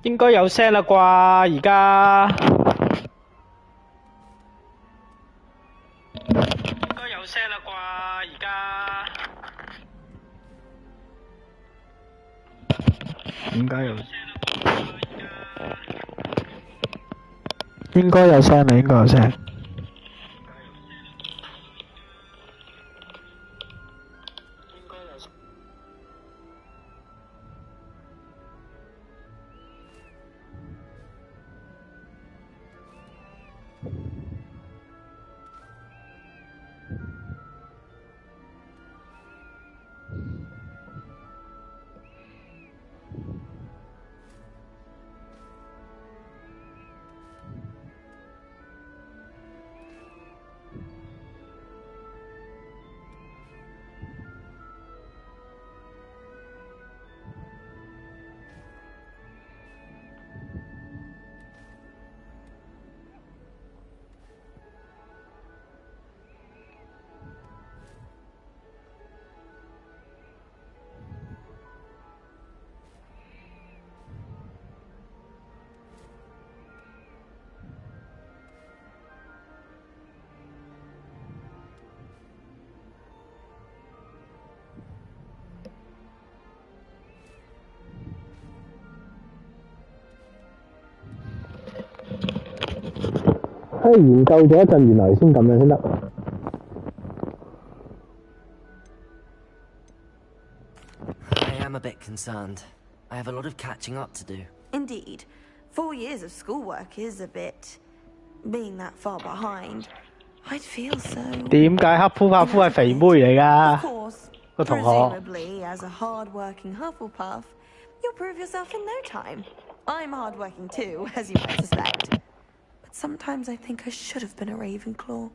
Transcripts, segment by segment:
應該有聲啦啩，而家應該有聲啦啩，而家點解有？應該有聲啦，應該有聲。研究咗一陣，原來先咁樣先得。I am a bit concerned. I have a lot of catching up to do. Indeed. 4 years of schoolwork is a bit... being that far behind. I'd feel so... 點解黑夫帕夫係肥妹嚟㗎？ Of course. 個同學。Presumably, as a hard-working Hufflepuff, you'll prove yourself in no time. I'm hard-working too, as you might suspect. Sometimes I think I should have been a Ravenclaw.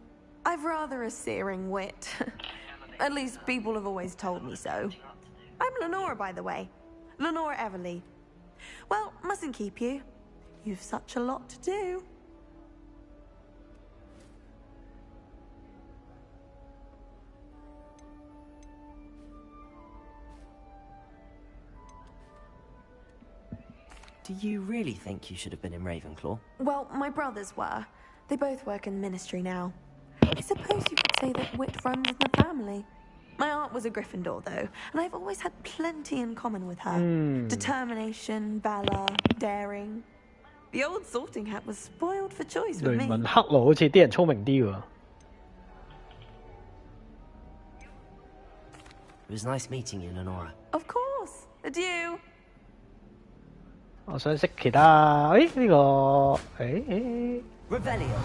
I've rather a searing wit. At least people have always told me so. I'm Lenora, by the way. Lenora Everly. Well, mustn't keep you. You've such a lot to do. Do you really think you should have been in Ravenclaw? Well, my brothers were. They both work in the ministry now. I suppose you could say that wit runs in the family. My aunt was a Gryffindor, though, and I've always had plenty in common with her. Determination, valor, daring. The old sorting hat was spoiled for choice with me. 雷文克勞好似啲人聰明啲喎。It was nice meeting you, Lenora. Of course. Adieu. 我想識其他，呢個Revelio.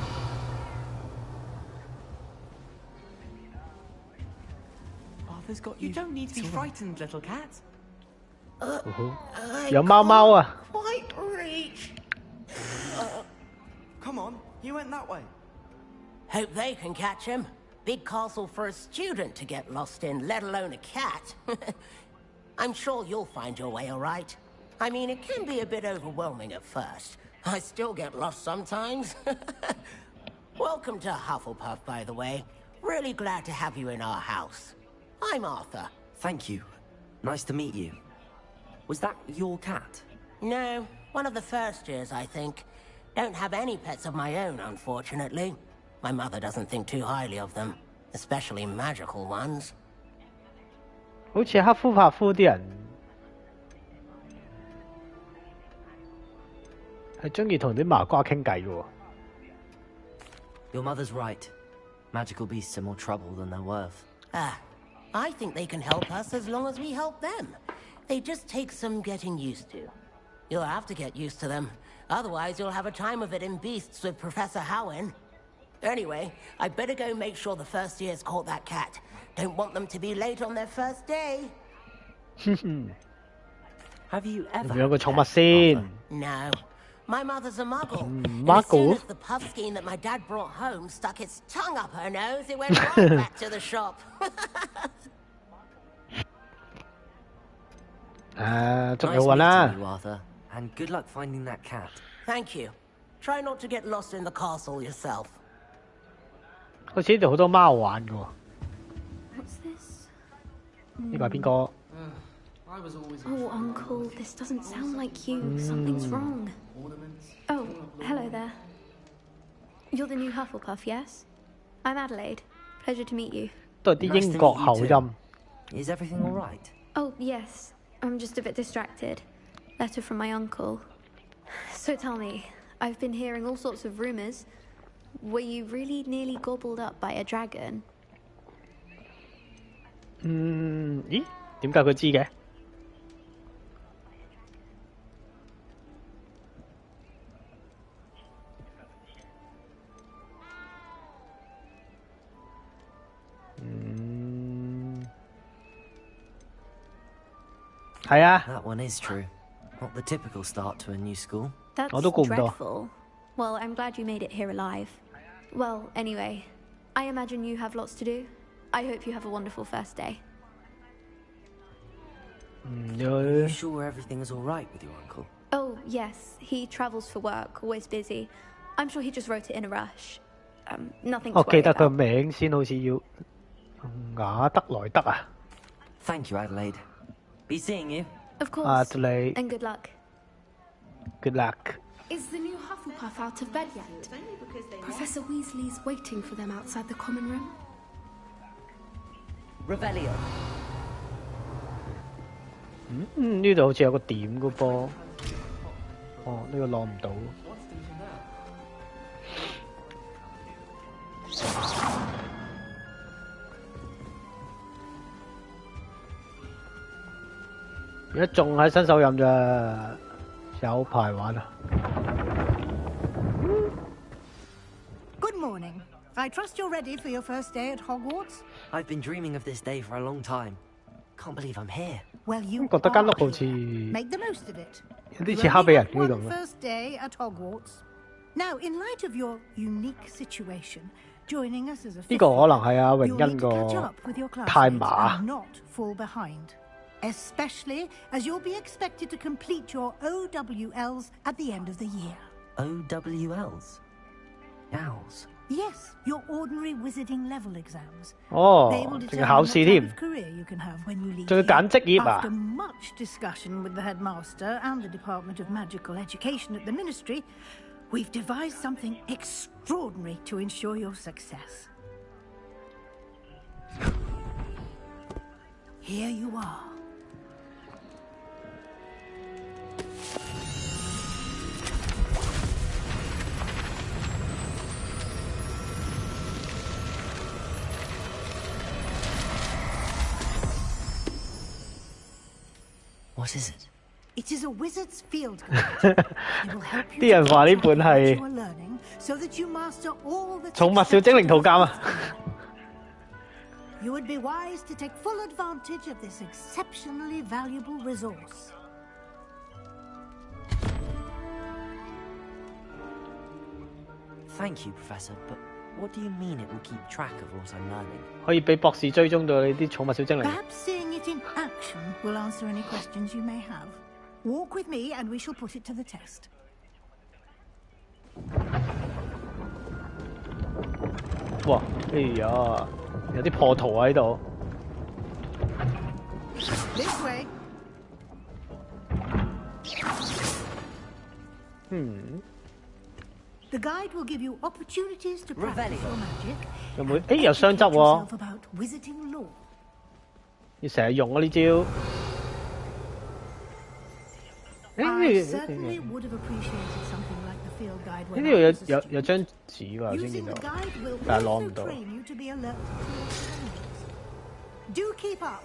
Arthur's got you. You don't need to be frightened, little cat. 有貓貓啊！ Quite reach. Come on, he went that way. Hope they can catch him. Big castle for a student to get lost in, let alone a cat. I'm sure you'll find your way all right. I mean, it can be a bit overwhelming at first. I still get lost sometimes. Welcome to Hufflepuff, by the way. Really glad to have you in our house. I'm Arthur. Thank you. Nice to meet you. Was that your cat? No, one of the first years, I think. Don't have any pets of my own, unfortunately. My mother doesn't think too highly of them, especially magical ones. 好似黑夫帕夫啲人係中意同啲麻瓜傾偈嘅喎。Your mother's right. Magical beasts are more trouble than they're worth. Ah, I think they can help us as long as we help them. They just take some getting used to. You'll have to get used to them. Otherwise, you'll have a time of it in Beasts with Professor Howin. Anyway, I'd better go make sure the first year's caught that cat. Don't want them to be late on their first day. Have you ever 有冇 had 寵 a 物 pet, 先 Arthur?？ No. My mother's a muggle. And Muggle? as soon as the puffskein that my dad brought home stuck its tongue up her nose, it went right back to the shop. 仲 Nice 有運啦 meeting！you, Arthur, and good luck finding that cat. Thank you. Try not to get lost in the castle yourself. 好似呢度好多貓玩嘅喎。 What's this? 呢個係邊個？ Oh, Uncle, this doesn't sound like you. Something's wrong. Oh, hello there. You're the new Hufflepuff, yes? I'm Adelaide. Pleasure to meet you. 都係啲英國口音。 Is everything all right? Oh, yes. I'm just a bit distracted. Letter from my uncle. So tell me, I've been hearing all sorts of rumors. Were you really nearly gobbled up by a dragon? 咦？點解佢知嘅？係啊。 That one is true. Not the typical start to a new school. That's 我都估唔到。 dreadful. Well, I'm glad you made it here alive. Well, anyway, I imagine you have lots to do. I hope you have a wonderful first day. Are you sure everything is all right with your uncle? Oh, yes. He travels for work, always busy. I'm sure he just wrote it in a rush. Nothing to 我記 worry 得佢 about. 名先好似要雅德萊德啊。 Thank you, Adelaide. Be seeing you. Of course. Adelaide. And good luck. Good luck. Is the new Hufflepuff out of bed yet? Professor Weasley's waiting for them outside the common room. Revelio. 呢度好似有個點嘅噃。哦，呢個攞唔到。而家仲喺新手任咋，有排玩啊！ Good morning. I trust you're ready for your first day at Hogwarts. I've been dreaming of this day for a long time. Can't believe I'm here. Well, you 覺得間屋 are 好似 here. Make the most of it. 有啲 You 似哈比 only 人 got 呢 one 咁嘅。 first day at Hogwarts. Now, in light of your unique situation, joining us as a 呢個可能係阿 you'll 榮 need 恩 to catch 個 up with your 太 classmates 馬 and not fall behind. Especially as you'll be expected to complete your OWLs at the end of the year. OWLs? Owls. Yes, your ordinary wizarding level exams. 哦， They will 仲 determine 要考 what 試 type 添 of，career you can have when you leave 仲要 here. 揀職業啊 After！much discussion with the headmaster and the Department of Magical Education at the Ministry, we've devised something extraordinary to ensure your success. Here you are. What is it? It is a wizard's field guide. It will help you 啲人話呢本 to 係 what you are learning so that you master all that's 寵物小精靈圖鑑啊！ You would be wise to take full advantage of this exceptionally valuable resource. Thank you, Professor, but what do you mean it will keep track of what I'm learning? 可以俾博士追蹤到你啲寵物小精靈。 Perhaps seeing it in action will answer any questions you may have. Walk with me and we shall put it to the test. 哇！哎呀，有啲破圖喺度。 This way. The guide will give you opportunities to practice your magic. 有冇？誒有雙執 Educate 喎， yourself about wizarding lore. 要成日用啊呢招。 I 誒 certainly would have appreciated something like the field guide 呢 when 度 I 有 was a 有 student. 有張紙喎，頭先 Using 見 the 到。 guide will 但係攞 also 唔到。 train you to be alert to your surroundings. Do keep up.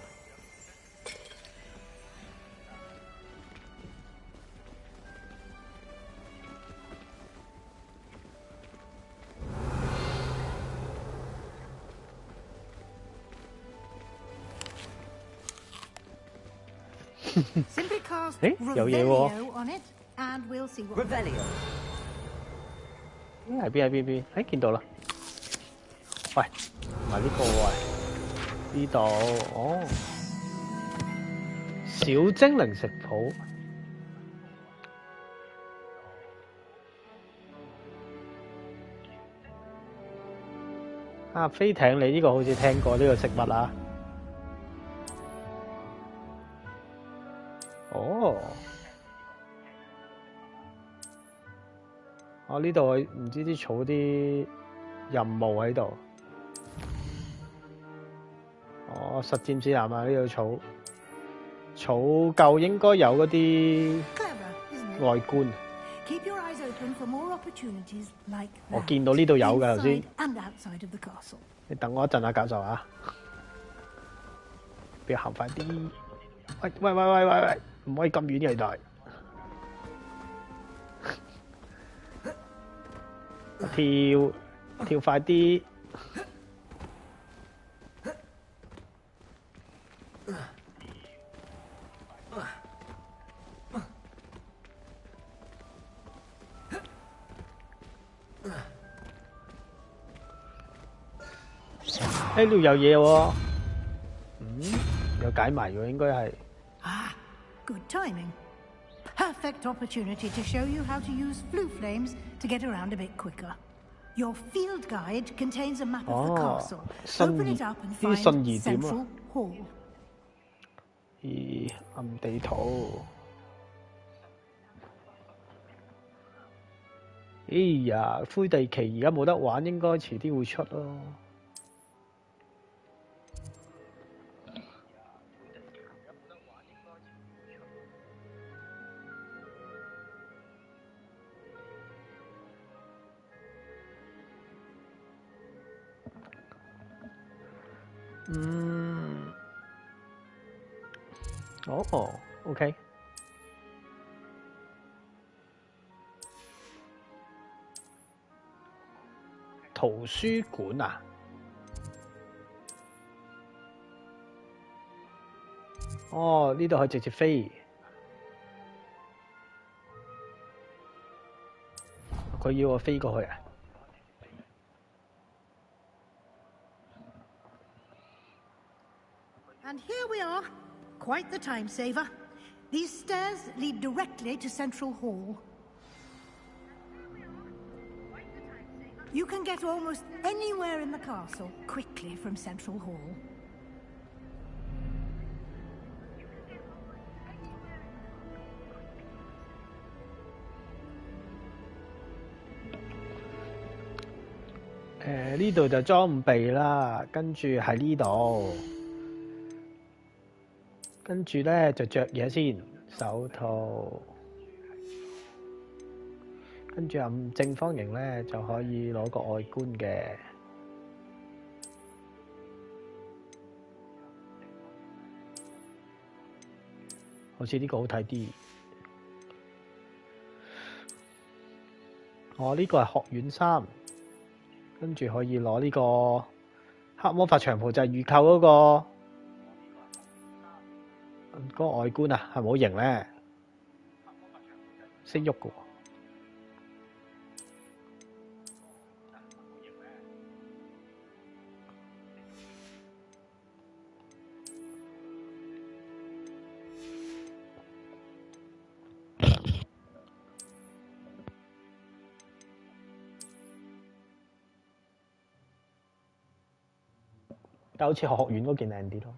Simply cast 誒有嘢喎。 Revelio on it, and we'll see what. Revelio. 喺邊？誒見到啦。喂，唔係呢個喎，呢度哦。小精靈食譜。啊，飛艇你呢個好似聽過呢個食物啊。哦，我呢度唔知啲草啲任務喺度。哦，實戰指南啊，呢度草夠應該有嗰啲外觀。我見到呢度有㗎頭先。你等我一陣啊，教授啊，俾我行快啲。喂，唔可以咁遠嘅原來。跳快啲。呢度有嘢喎，有解謎喎，應該係。Good timing. Perfect opportunity to show you how to use flue flames to get around a bit quicker. Your field guide contains a map of the castle. Open it up and find Central Hall. 暗地圖。哎呀，灰地奇而家冇得玩，應該遲啲會出咯。OK。圖書館啊？哦，呢度可以直接飛。佢要我飛過去啊？ And here we are. Quite the time saver. These stairs lead directly to Central Hall. You can get almost anywhere in the castle quickly from Central Hall.呢度就裝備啦，跟住喺呢度。 跟住咧就着嘢先，手套，跟住按正方形咧就可以攞個外觀嘅，好似呢個好睇啲。我呢個係學院衫，跟住可以攞呢個黑魔法長袍，就係預購嗰個。 嗰個外觀啊，係咪好型咧？識喐嘅喎。但好似學院嗰件靚啲咯。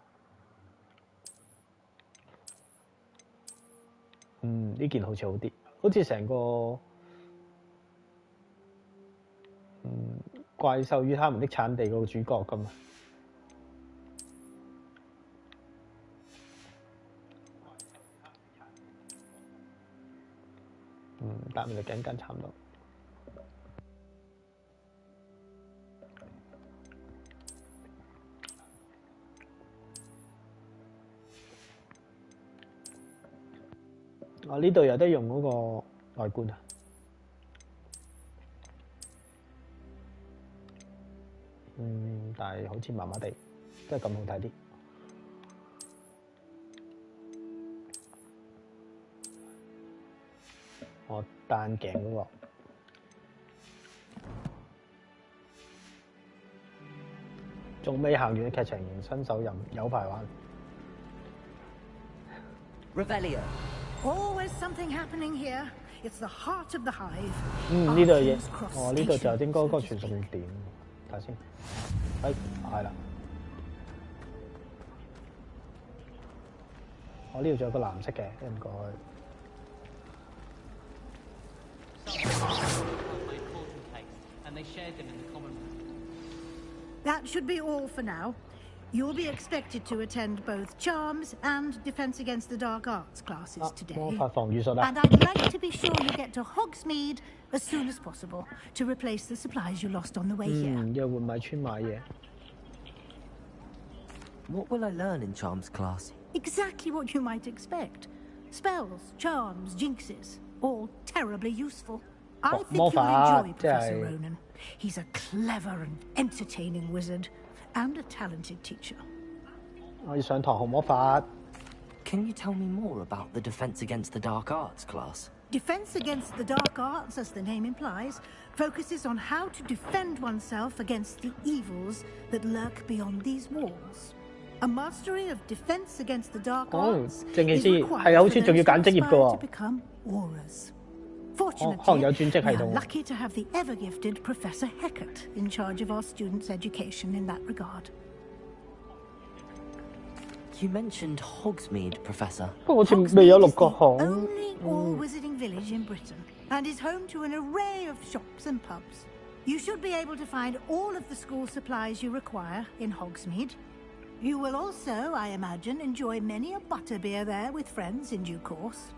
呢件好似好啲，好似成個怪獸與他們的產地嗰個主角咁啊！搭埋條頸巾差唔多。我呢度有得用嗰個外觀啊，但係好似麻麻地，都係咁好睇啲。我單頸嗰個，仲未行完嘅劇情，新手任有排玩。Revelio. Always something happening here. It's the heart of the hive. 呢度嘢，呢度就應該嗰個傳送點，睇下先。係啦。我呢度仲有個藍色嘅，唔過去。That should be all for now. You'll be expected to attend both Charms and Defense Against the Dark Arts classes today. 魔法防禦術啊！ And I'd like to be sure you get to Hogsmeade as soon as possible to replace the supplies you lost on the way here. 要換米村買嘢。What will I learn in Charms class? Exactly what you might expect. Spells, charms, jinxes, all terribly useful. I think you'll enjoy Professor Ronan. He's a clever and entertaining wizard and a talented teacher. 我要上堂學魔法。Can you tell me more about the Defense Against the Dark Arts class? Defense Against the Dark Arts, as the name implies, focuses on how to defend oneself against the evils that lurk beyond these walls. A mastery of Defense Against the Dark Arts is required for those who aspire to become auras. Fortunately, we are lucky to have the ever-gifted Professor Heckert in charge of our students' education in that regard. You mentioned Hogsmeade, Professor. Hogsmeade is the only all-wizarding village in Britain, and is home to an array of shops and pubs. You should be able to find all of the school supplies you require in Hogsmeade. You will also, I imagine, enjoy many a butterbeer there with friends in due course.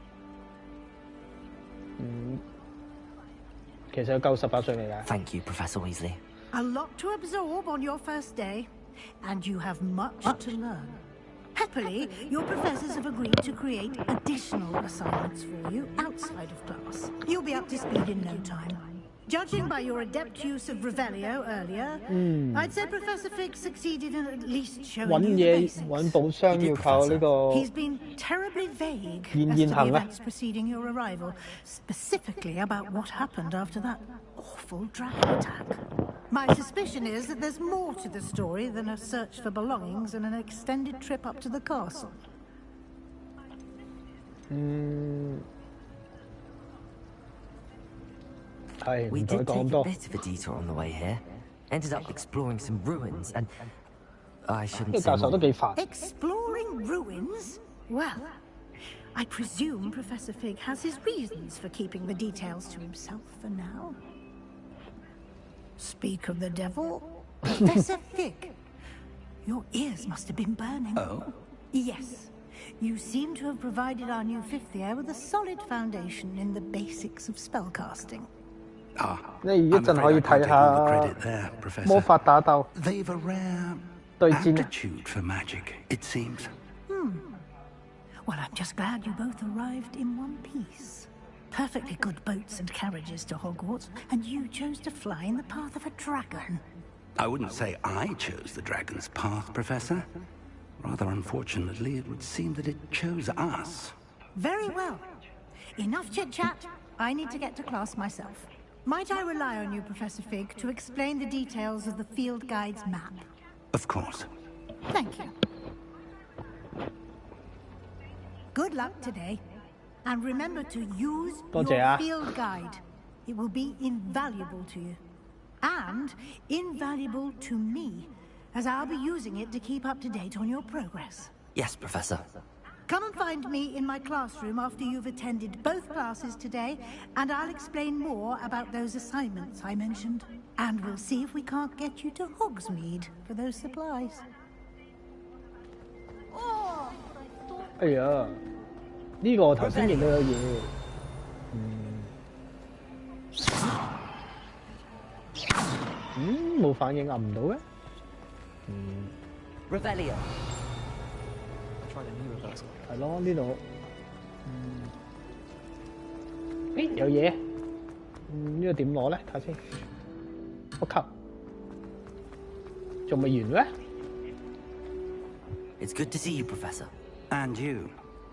其實有夠18歲未㗎？ Thank you, Professor Weasley. A lot to absorb on your first day, and you have much to learn. Happily, your professors have agreed to create additional assignments for you outside of class. You'll be up to speed in no time. Judging by your adept use of Revelio earlier, I'd say Professor Fig succeeded in at least showing you the basics. 揾寶箱要靠呢個 He's been terribly vague as to the events preceding your arrival, specifically about what happened after that awful dragon attack. My suspicion is that there's more to the story than a search for belongings and an extended trip up to the castle. We did take a bit of a detour on the way here. Ended up exploring some ruins, and I shouldn't say more. Exploring ruins? Well, I presume Professor Fig has his reasons for keeping the details to himself for now. Speak of the devil, Professor Fig. Your ears must have been burning. Oh? Yes. You seem to have provided our new fifth year with a solid foundation in the basics of spellcasting. Ah, 你一陣可以睇下魔法打鬥 They've a rare 對戰。 aptitude for magic, it seems. Well, I'm just glad you both arrived in one piece. Perfectly good boats and carriages to Hogwarts, and you chose to fly in the path of a dragon. I wouldn't say I chose the dragon's path, Professor. Rather unfortunately, it would seem that it chose us. Very well. Enough chit-chat. I need to get to class myself. Might I rely on you, Professor Fig, to explain the details of the field guide's map? Of course. Thank you. Good luck today. And remember to use your field guide. It will be invaluable to you. And invaluable to me, as I'll be using it to keep up to date on your progress. Yes, Professor. Come and find me in my classroom after you've attended both classes today, and I'll explain more about those assignments I mentioned. And we'll see if we can't get you to Hogsmeade for those supplies. 哎呀，呢個我頭先見到有嘢。冇反應，撳唔到嘅。Revelio. 係咯，呢度。誒有嘢。呢個點攞咧？睇下先。我靠！仲未完咩？ It's good to see you, Professor. And you.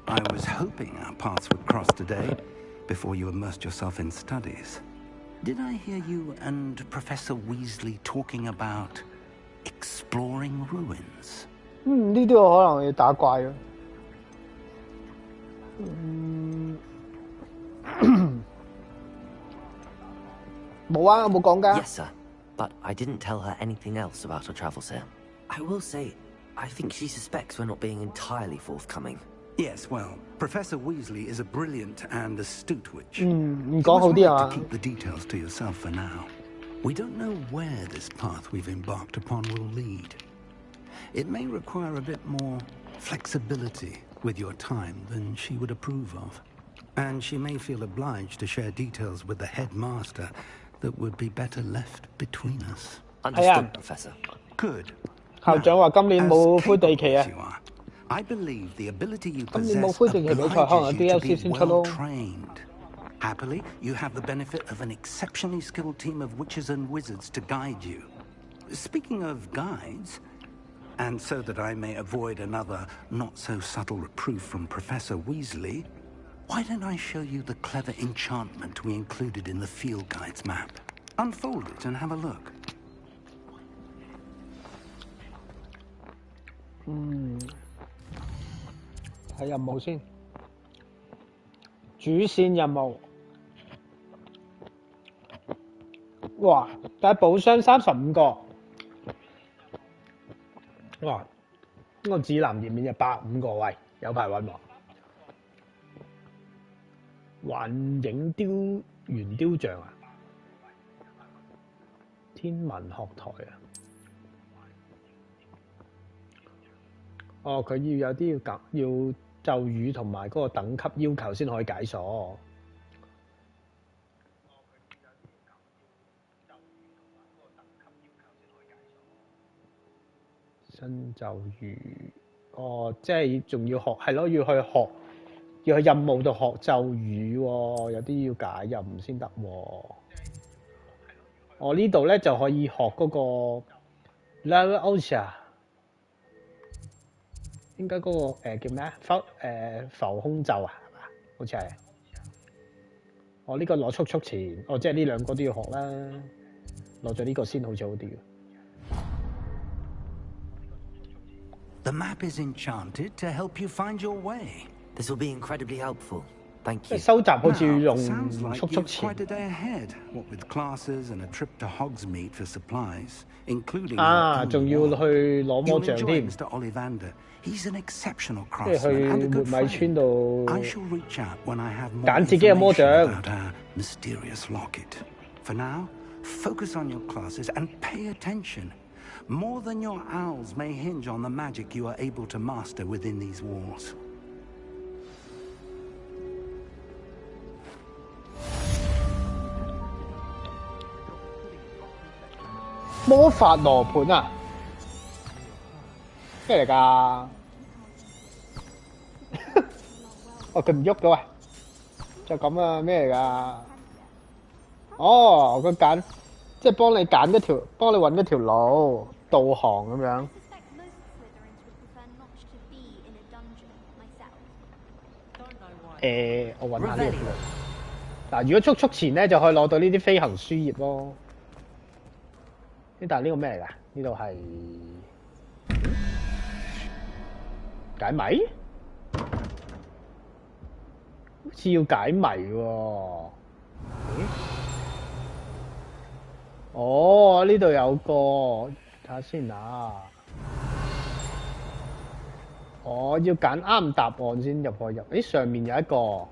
I was hoping our paths would cross today, before you immersed yourself in studies. Did I hear you and Professor Weasley talking about exploring ruins? 呢啲我可能要打怪啊。冇啊，我冇講㗎。 Yes, sir. But I didn't tell her anything else about our travels here. I will say, I think she suspects we're not being entirely forthcoming. Yes, well, Professor Weasley is a brilliant and astute witch. 唔講好啲啊 To keep the details to yourself for now. We don't know where this path we've embarked upon will lead. It may require a bit more flexibility with your time than she would approve of. And she may feel obliged to share details with the headmaster that would be better left between us. Understood, Professor. Good. 校長話今年冇灰地旗啊。 I believe the ability you 今年冇 possess 灰地旗比賽，可能 obliges you to DLC be 先出咯。 well trained. Happily, you have the benefit of an exceptionally skilled team of witches and wizards to guide you. Speaking of guides, and so that I may avoid another not-so-subtle reproof from Professor Weasley, why don't I show you the clever enchantment we included in the field guide's map? Unfold it and have a look. 睇任務先，主線任務。哇！但係寶箱35個，哇！呢個指南頁面就105個位，有排揾喎。幻影圓雕像啊，天文學台啊。哦，佢要有啲要咒語同埋嗰個等級要求先可以解鎖。新咒語，哦，即係仲要學，係咯，要去學，要去任務度學咒語喎，有啲要解任務先得喎。我呢度咧就可以學嗰個 Level Ocean。應該嗰、個叫咩啊？浮空咒啊，係嘛？好似係。我呢個攞速前，哦，即係呢兩個都要學啦。攞咗呢個先好似好啲嘅。The map is enchanted to help you find your way. This will be incredibly helpful. Thank 即係 you. 收集好似要用 Sounds like 速 you've 前。 quite a day ahead, what with classes and a trip to Hogsmeade for supplies, including 啊， your 仲 own 要 war. 去攞魔 You'll 像 enjoy 添， Mr. Ollivander. He's an exceptional 即係 craftsman 去 and a 活 good 米村 friend. 度 I shall reach out when I have more 揀自己嘅魔 information 像。 about our mysterious locket. For now, focus on your classes and pay attention. More than your owls may hinge on the magic you are able to master within these walls. 魔法羅盤啊，咩嚟㗎？哦，佢唔喐嘅喂，就咁啊，咩嚟㗎？哦，佢揀，即係幫你揀嗰條，幫你揾嗰條路，導航咁樣。我揾下呢個條路。嗱，如果速前咧，就可以攞到呢啲飛行書頁咯。但係呢個咩嚟㗎？呢度係解謎，好似要解謎喎。哦，呢度有個，睇下先啊。哦，要揀啱答案先入去入。誒，上面有一個。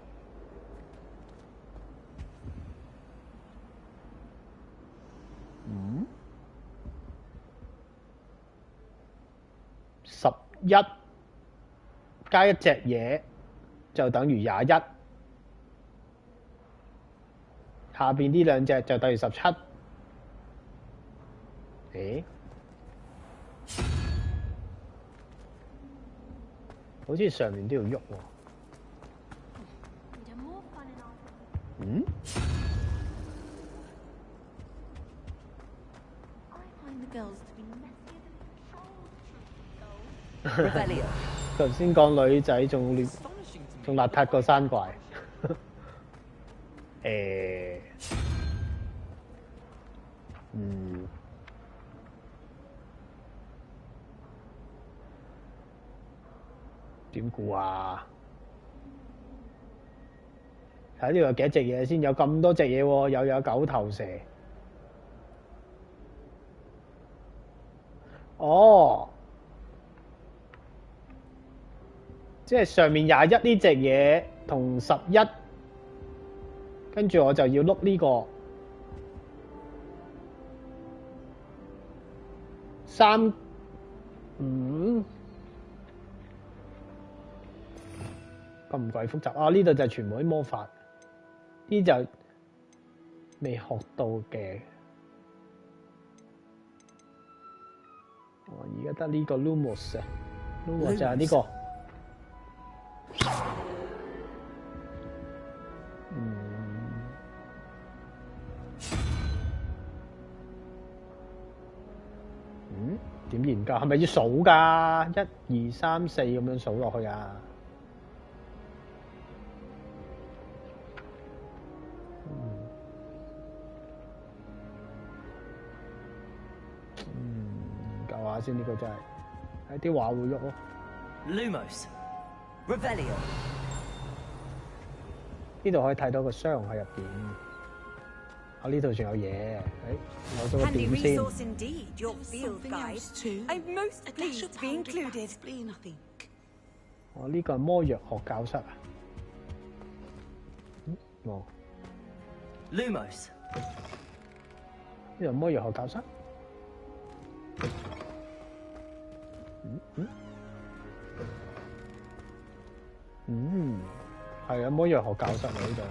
11加一隻嘢就等於21，下邊呢兩隻就等於17。誒，好似上面都要喐喎。嗯？ 頭先講女仔仲邋遢過山怪。點估啊？睇呢度有幾多隻嘢先？有咁多隻嘢喎，又有九頭蛇。哦。即係上面21呢隻嘢同11，跟住我就要碌呢個3、5，咁鬼複雜啊！呢度就係全部啲魔法，呢就未學到嘅。我而家得呢個 Lumos 啊 ，Lumos 就係呢個。點研究？係咪要數㗎？1、2、3、4咁樣數落去啊？研究下先，呢個真係睇啲畫會喐咯。Lumos, Revelio。呢度可以睇到個箱喺入邊。啊！呢度仲有嘢，攞咗個點先。哦，呢個係魔藥學教室啊。哦。Lumos。呢度魔藥學教室。係啊，魔藥學教室啊呢度。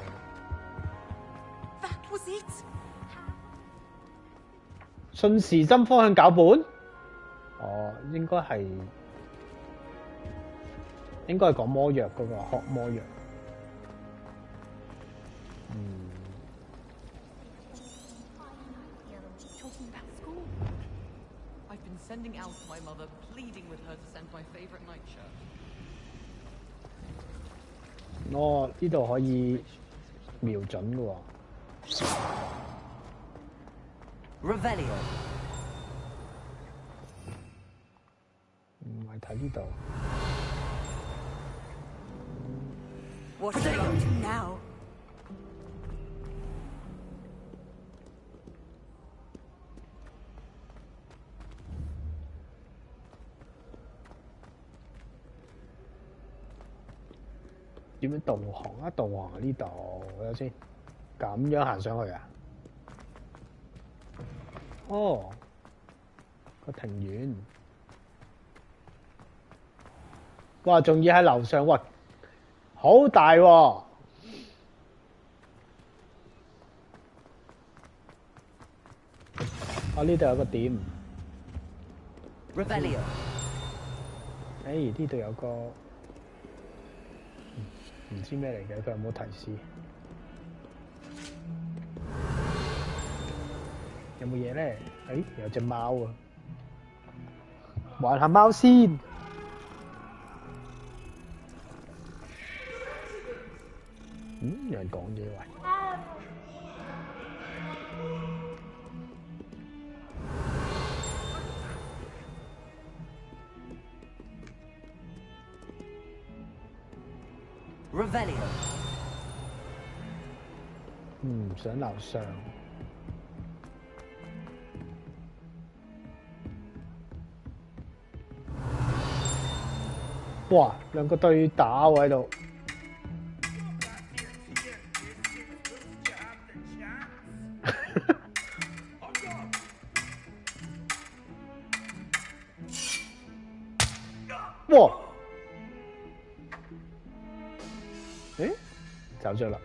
順時針方向攪拌？哦，應該係講魔藥嗰個學魔藥。哦，呢度可以瞄準嘅喎。Revelio。唔係睇呢度。What are you up to now? 點樣導航啊？導航喺呢度，睇下先。咁樣行上去啊？哦，個庭園。哇！仲要喺樓上，哇！好大喎！呢度有個點。Revelio。呢度有個唔知咩嚟嘅，佢有冇提示？有冇嘢咧？有隻貓啊！玩下貓先。有人講嘢喂。Revelio。上樓上。哇！兩個對打喎喺度。哇！走咗啦。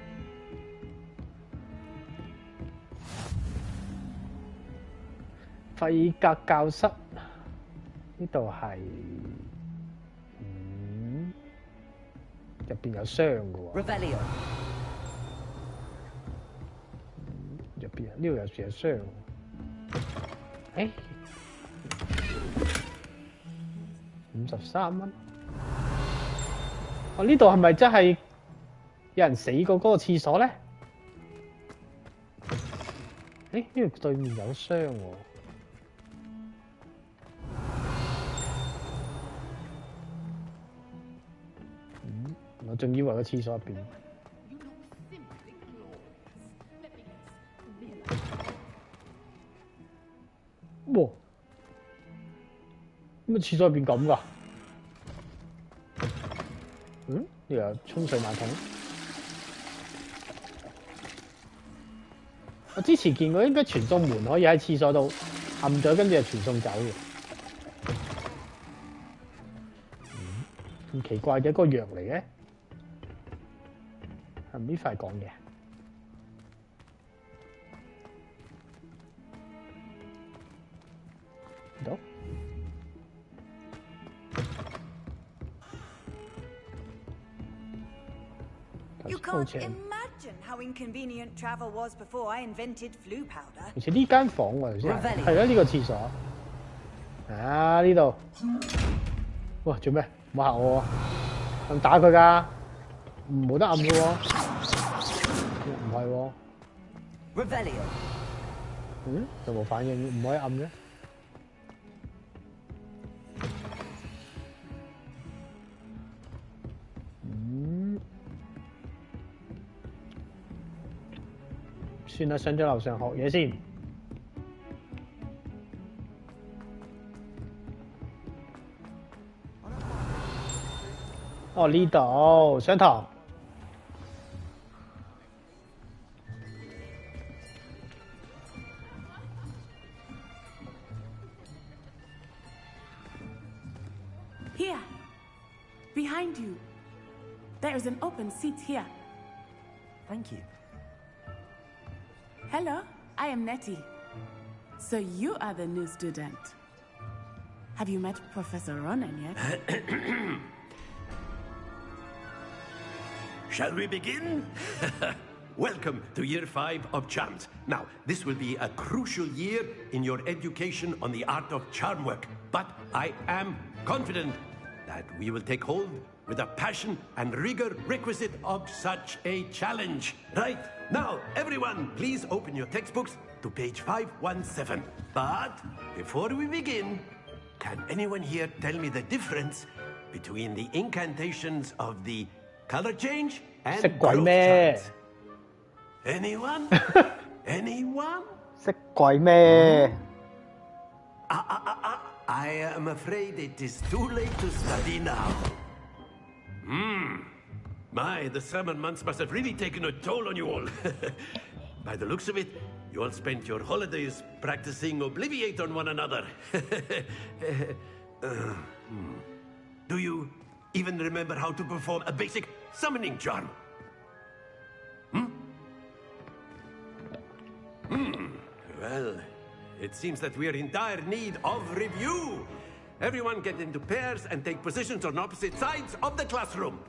費格教室呢度係入邊有箱嘅喎。Revelio。入邊呢度有時有箱。53蚊。呢度係咪真係有人死過嗰個廁所咧？呢度對面有箱喎。我仲以為個廁所入邊。哇！乜廁所入邊咁㗎？嗯，呢個沖水馬桶。我之前見過應該傳送門可以喺廁所度撳咗，跟住就傳送走嘅。咁奇怪嘅一個藥嚟嘅，係咪呢塊講嘅？見到？ You can't imagine how inconvenient travel was before I invented flu powder. 而且呢間房喎，頭先係咯，呢個廁所啊，呢度，哇，做咩？唔好嚇我喎，咁打佢㗎，冇得按嘅喎，唔係喎。Revelio。嗯，就冇反應，唔可以按嘅。算啦，上咗樓上學嘢先。哦，呢度上堂。Here, behind you. There is an open seat here. Thank you. Hello, I am Nettie. So you are the new student. Have you met Professor Ronan yet? Shall we begin? Welcome to Year 5 of Charms. Now, this will be a crucial year in your education on the art of charm work. But I am confident that we will take hold with the passion and rigor requisite of such a challenge. Right? Now, everyone, please open your textbooks to page 517. But before we begin, can anyone here tell me the difference between the incantations of the color change and growth charts? Anyone? Anyone? 識鬼咩？ I am afraid it is too late to study now. My, the summer months must have really taken a toll on you all. By the looks of it, you all spent your holidays practicing Obliviate on one another. Do you even remember how to perform a basic summoning charm? Well, it seems that we are in dire need of review. Everyone get into pairs and take positions on opposite sides of the classroom.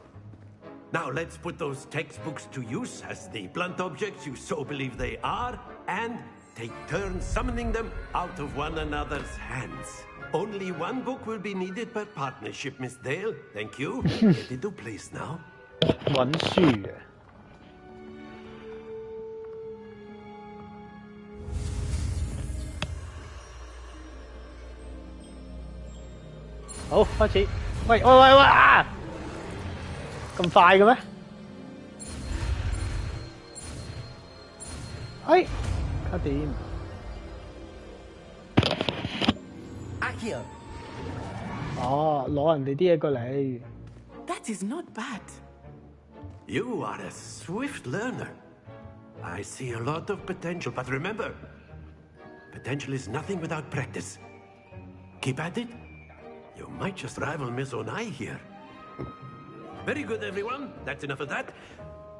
Now let's put those textbooks to use as the blunt objects you so believe they are, and take turns summoning them out of one another's hands. Only one book will be needed per partnership, Miss Dale. Thank you. Get into place now. 揾書嘅。好，開始。喂喂喂喂啊！咁快嘅咩？哎，搞掂。Accio。哦，攞人哋啲嘢過嚟。That is not bad. You are a swift learner. I see a lot of potential, but remember, potential is nothing without practice. Keep at it. You might just rival Miss Onai here. Very good, everyone. That's enough of that.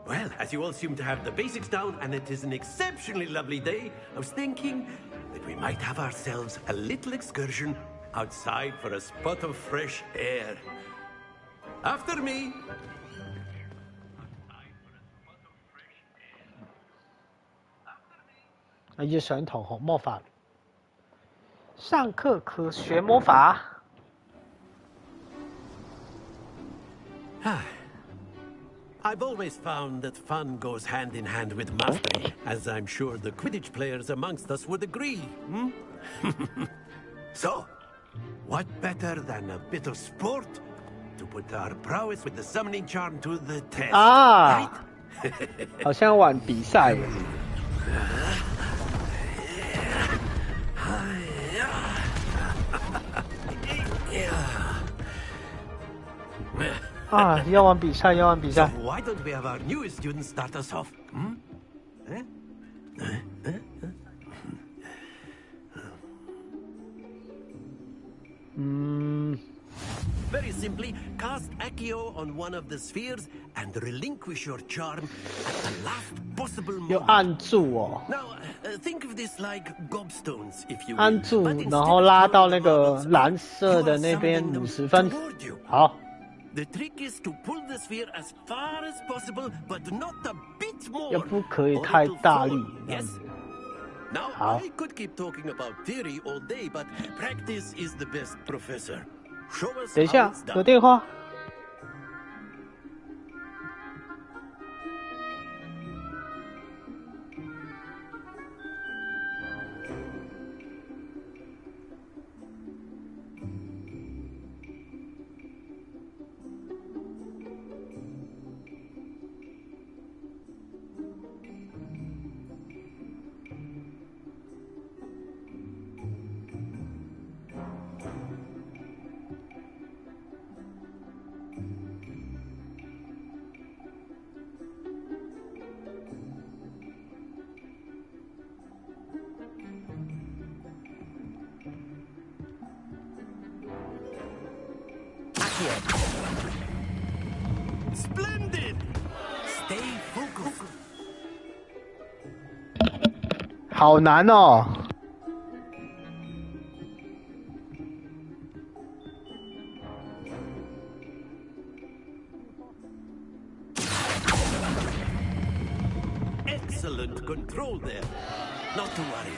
Well, as you all seem to have the basics down, and it is an exceptionally lovely day, I was thinking that we might have ourselves a little excursion outside for a spot of fresh air. After me. 我要上堂學魔法。上課可學魔法。I've always found that fun goes hand in hand with mastery, as I'm sure the Quidditch players amongst us would agree. So, what better than a bit of sport to put our prowess with the summoning charm to the test? 啊，好像玩比賽。啊，要玩比赛，要玩比赛。 So why don't we have our newest student start us off? Very simply, cast Accio on one of the spheres and relinquish your charm at the last possible moment. 要按住哦。 Now, think of this like gobstones, if you will. 按住，然后拉到那个蓝色的那边50分。好。 The trick is to pull the sphere as far as possible, but not a bit more. 又不可以太大力，这样 Yes. 子。 Now, 好。 I could keep talking about theory all day, but practice is the best professor. Show us 等一 how 下 it's，done. 有电话。Splendid! Stay focused. 好难哦。 Excellent control there. Not to worry.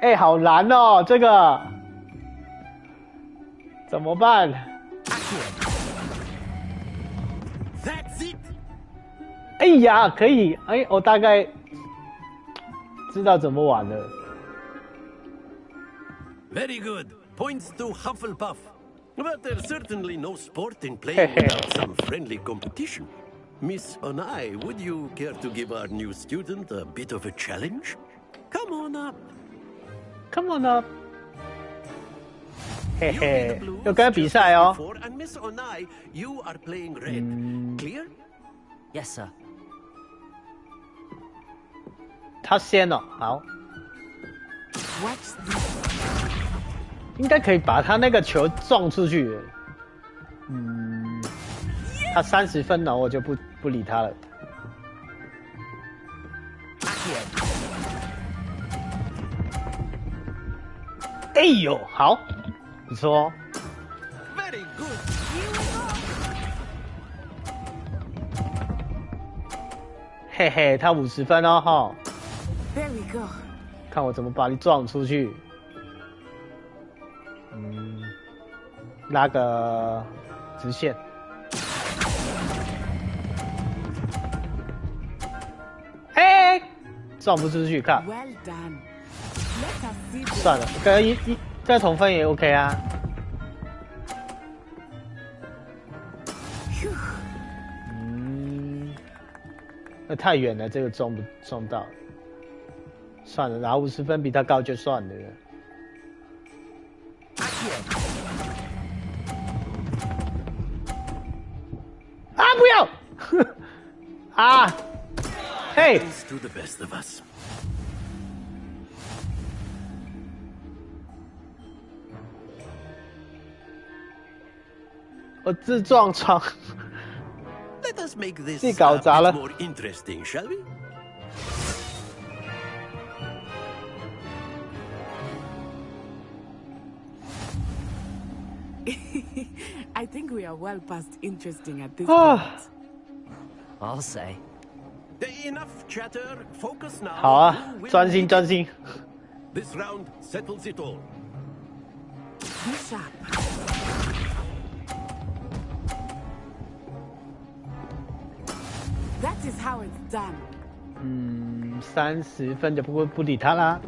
哎，好难哦，这个怎么办？ That's it. 哎呀，可以，哎，我大概知道怎么玩了。 Very good. Points to Hufflepuff. But there's certainly no sport in playing without some friendly competition. Miss Onai, would you care to give our new student a bit of a challenge? Come on up. Come on up. 嘿嘿，要跟他比赛哦。 And Miss Onai, you are playing red. Clear? Yes, sir. 他先哦，好。应该可以把他那个球撞出去。他30分了，我就不理他了。哎呦，好，不错哦。 Very good. 嘿嘿，他50分哦，哈。 There we go. 看我怎么把你撞出去。拉个直线。哎，撞不出去，看。 Well done. Let us see. 算了，跟再同分也 OK 啊。那太远了，这个撞不到。算了，拿50分比他高就算了。啊！不要！啊！嘿！ Thanks to the best of us. 我自撞窗。 Let us make this 自己搞砸了。 more interesting, shall we? I think we are well past interesting at this Ah. point. I'll say. Enough chatter. Focus now. 好啊 You，will 专心 make 专心。 This round settles it all. Be sharp. That is how it's done. 30分就不理他啦。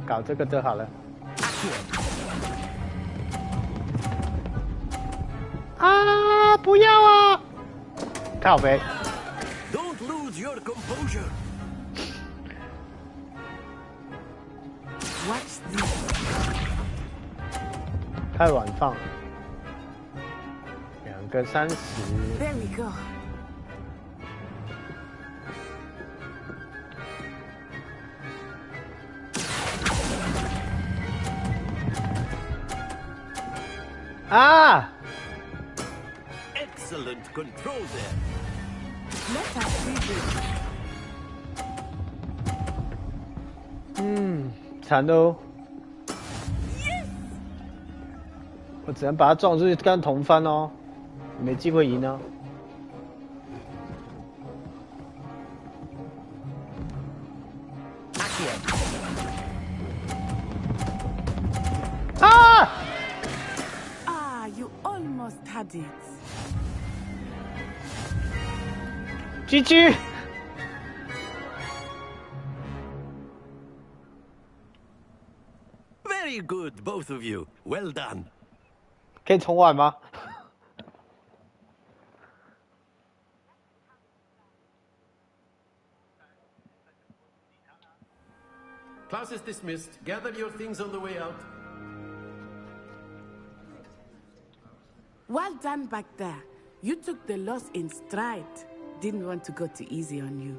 搞这个就好了。啊！不要啊！靠北。your composure. Watch this. 太晚放了，2个30。There we go. Excellent control there. Let us see this. 惨喽！我只能把他撞出去，跟他同分哦，没机会赢哦。You almost had it. GG。Very good, both of you. Well done. 可以重玩吗？ Class is dismissed. Gather your things on the way out. Well done back there. You took the loss in stride. Didn't want to go too easy on you.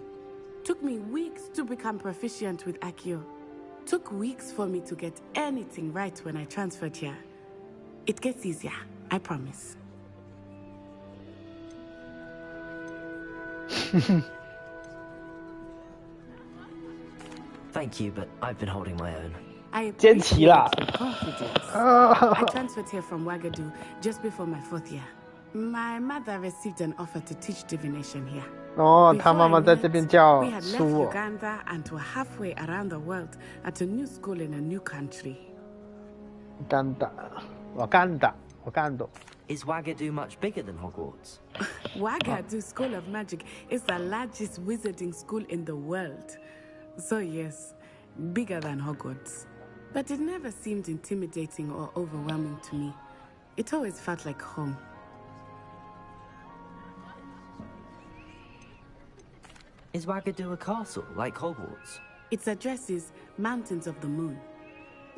Took me weeks to become proficient with Accio. Took weeks for me to get anything right when I transferred here. It gets easier, I promise. Thank you, but I've been holding my own. I appreciate your confidence. I transferred here from Ouagadougou just before my 4th year. My mother received an offer to teach divination here. 哦，他妈妈在这边教 We had left 书哦。 Uganda and were halfway around the world at a new school in a new country. Wakanda. Is Ouagadougou much bigger than Hogwarts? Ouagadougou School of Magic is the largest wizarding school in the world. So yes, bigger than Hogwarts. But it never seemed intimidating or overwhelming to me. It always felt like home. Is Ouagadougou a castle, like Hogwarts? Its address is Mountains of the Moon.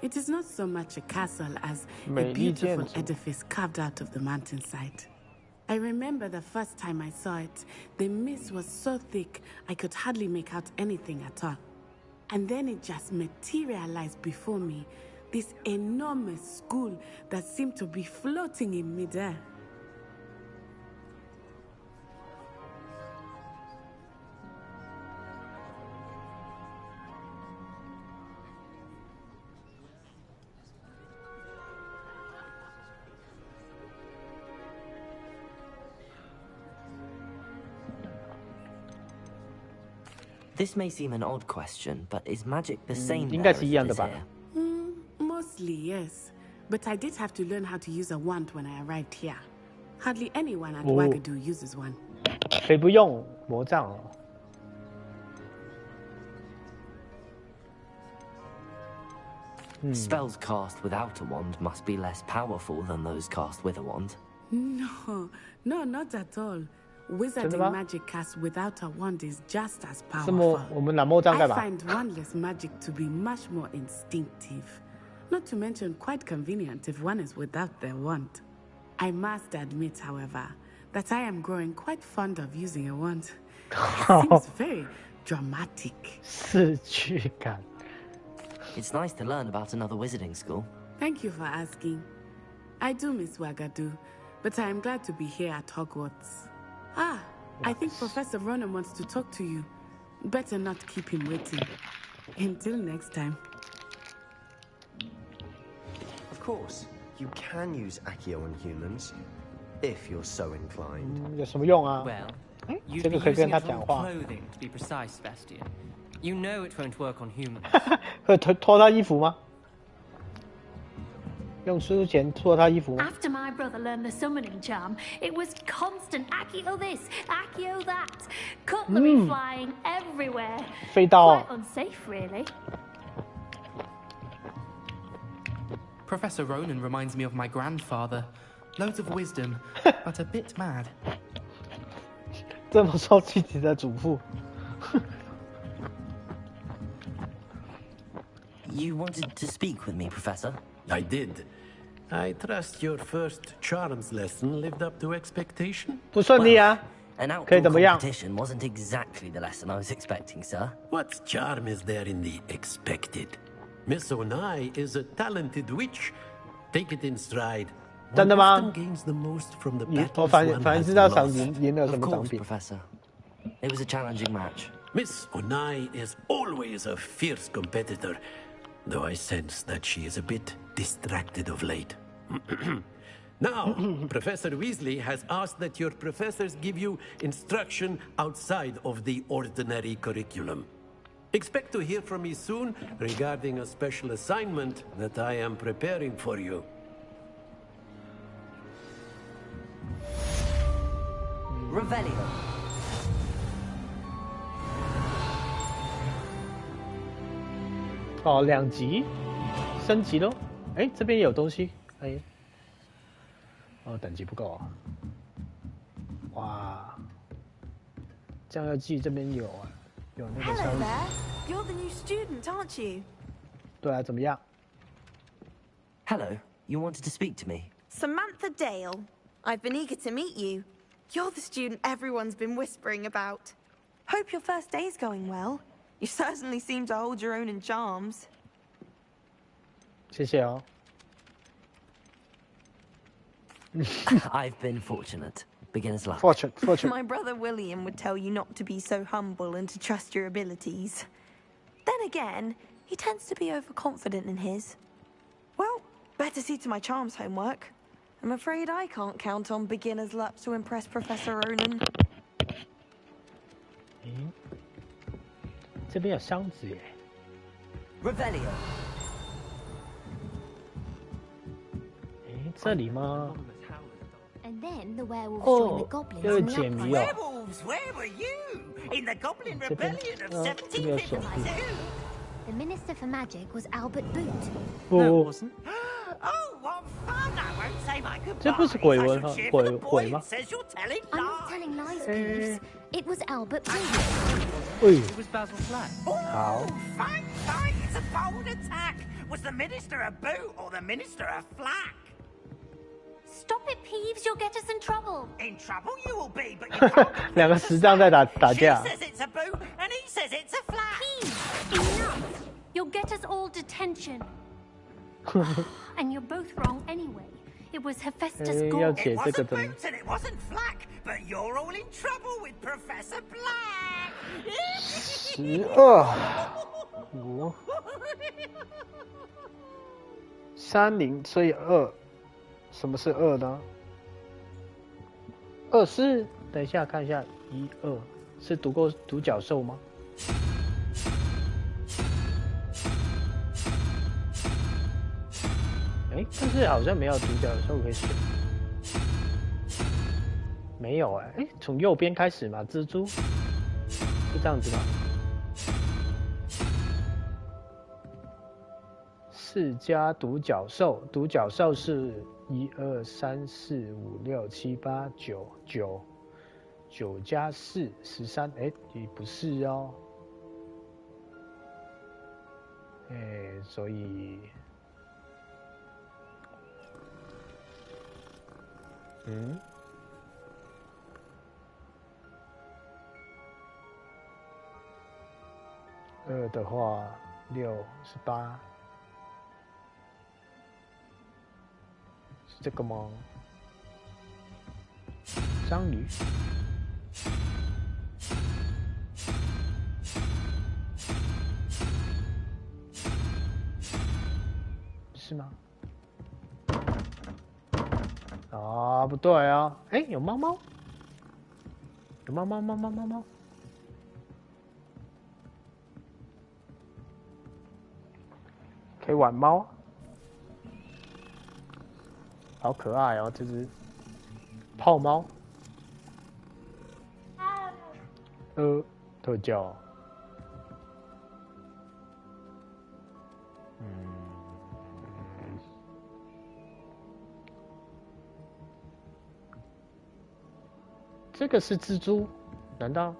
It is not so much a castle as a beautiful edifice carved out of the mountainside. I remember the first time I saw it, the mist was so thick I could hardly make out anything at all. And then it just materialized before me, this enormous school that seemed to be floating in midair. This may seem an odd question, but is magic the same 应 there 该 as 是 it 一样的 is 吧？ here? Mostly, yes. But I did have to learn how to use a wand when I arrived here. Hardly anyone at Ouagadougou uses one. 可以不用魔杖哦。 Spells cast without a wand must be less powerful than those cast with a wand. No, not at all. Wizarding magic cast without a wand is just as 这么 powerful. 我们拿魔杖 I 干嘛？ find wandless magic to be much more instinctive. Not to mention quite convenient if one is without their wand. I must admit, however, that I am growing quite fond of using a wand. It seems very dramatic. 视觉感。 It's nice to learn about another wizarding school. Thank you for asking. I do miss Ouagadougou, but I am glad to be here at Hogwarts. I think Professor Ronan wants to talk to you. Better not keep him waiting. Until next time. Of course, you can use Accio on humans, if you're so inclined. 有什么用啊？ Well, 这 you'd 个 be 可以跟 using 他 it 讲 on 话。 clothing, to be precise, Sebastian. You know it won't work on humans. 会脱他衣服吗？用书前脱他衣服吗？ After my brother learned the summoning charm, it was constant Accio this, Accio that, cutlery flying everywhere. 飞刀 Quite unsafe, really. Professor Ronan reminds me of my grandfather. Loads of wisdom, but a bit mad. 这么说自己的祖父。You wanted to speak with me, Professor? I did. I trust your first charms lesson lived up to expectation. 不顺利啊， An 可以 outdoor 怎么样？ competition wasn't exactly the lesson I was expecting, sir. What charm is there in the expected? Miss Onai is a talented witch. Take it in stride. 真的 One 吗？ often gains the most from the 我 battles 反 one 正 has 知道赏 lost. 赢了什 Of 么奖 course, 品。 Professor. It was a challenging match. Miss Onai is always a fierce competitor, though I sense that she is a bit distracted of late. Now, Professor Weasley has asked that your professors give you instruction outside of the ordinary curriculum. Expect to hear from me soon regarding a special assignment that I am preparing for you. Revelio. 哦，2级升级喽。哎，这边有东西。哎，哦，等级不够啊。哇，这样要记这边有啊，有那个消 Hello 息。 there. You're the new student, aren't you? 对啊，怎么样？ Hello. You wanted to speak to me? Samantha Dale. I've been eager to meet you. You're the student everyone's been whispering about. Hope your first day's going well. You certainly seem to hold your own in charms. 谢谢哦。 I've been fortunate. Beginner's luck. Fortune. My brother William would tell you not to be so humble and to trust your abilities. Then again, he tends to be overconfident in his. Well, better see to my charms homework. I'm afraid I can't count on beginner's luck to impress Professor Ronan. 这边有箱子耶。 Revelio. 哎，这里吗？ And then the werewolves Oh, joined the goblins又 in the 解谜 uproar. 哦。 Werewolves, where were you? In the Goblin 这边 Rebellion of 这边有手臂。 The Minister for Magic was Albert Boot. 不， Oh, what fun! I won't say my 这不是 goodbyes. 鬼 I 文 shall 哈， cheer 鬼 for the 鬼 boy 吗 who？ says you're telling I'm not lies. telling lies, Peeves. It was Albert Boot. 哎， It was Basil Flack. 好 Oh,，fine, fine. It's a bold attack. Was the Minister a boot or the Minister a flack? Stop it, Peeves. You'll get us in trouble. In trouble you will be, but you can't. 两个石杖在打 She 架。 says it's a boot, and he says it's a flack. Peeves, enough. You'll get us all detention. And you're both wrong anyway. It was Hephaestus 哎， Gore. 要解 It 这个 wasn't 的。 boot and it wasn't flack, but you're all in trouble with Professor Black. 12、5、30，所以2。什么是2呢？24，等一下看一下，1、2是独角兽吗？哎，但是好像没有独角兽可以选，没有哎，哎，从右边开始嘛，蜘蛛是这样子吗？4加独角兽，独角兽是1、2、3、4、5、6、7、8、9，9加4 13，哎，也不是哦，哎，所以，2的话6是8。这个吗？章鱼。是吗？啊，不对啊！哎，有猫猫，有猫，可以玩猫。好可爱哦，这只泡猫。特教。这个是蜘蛛，难道？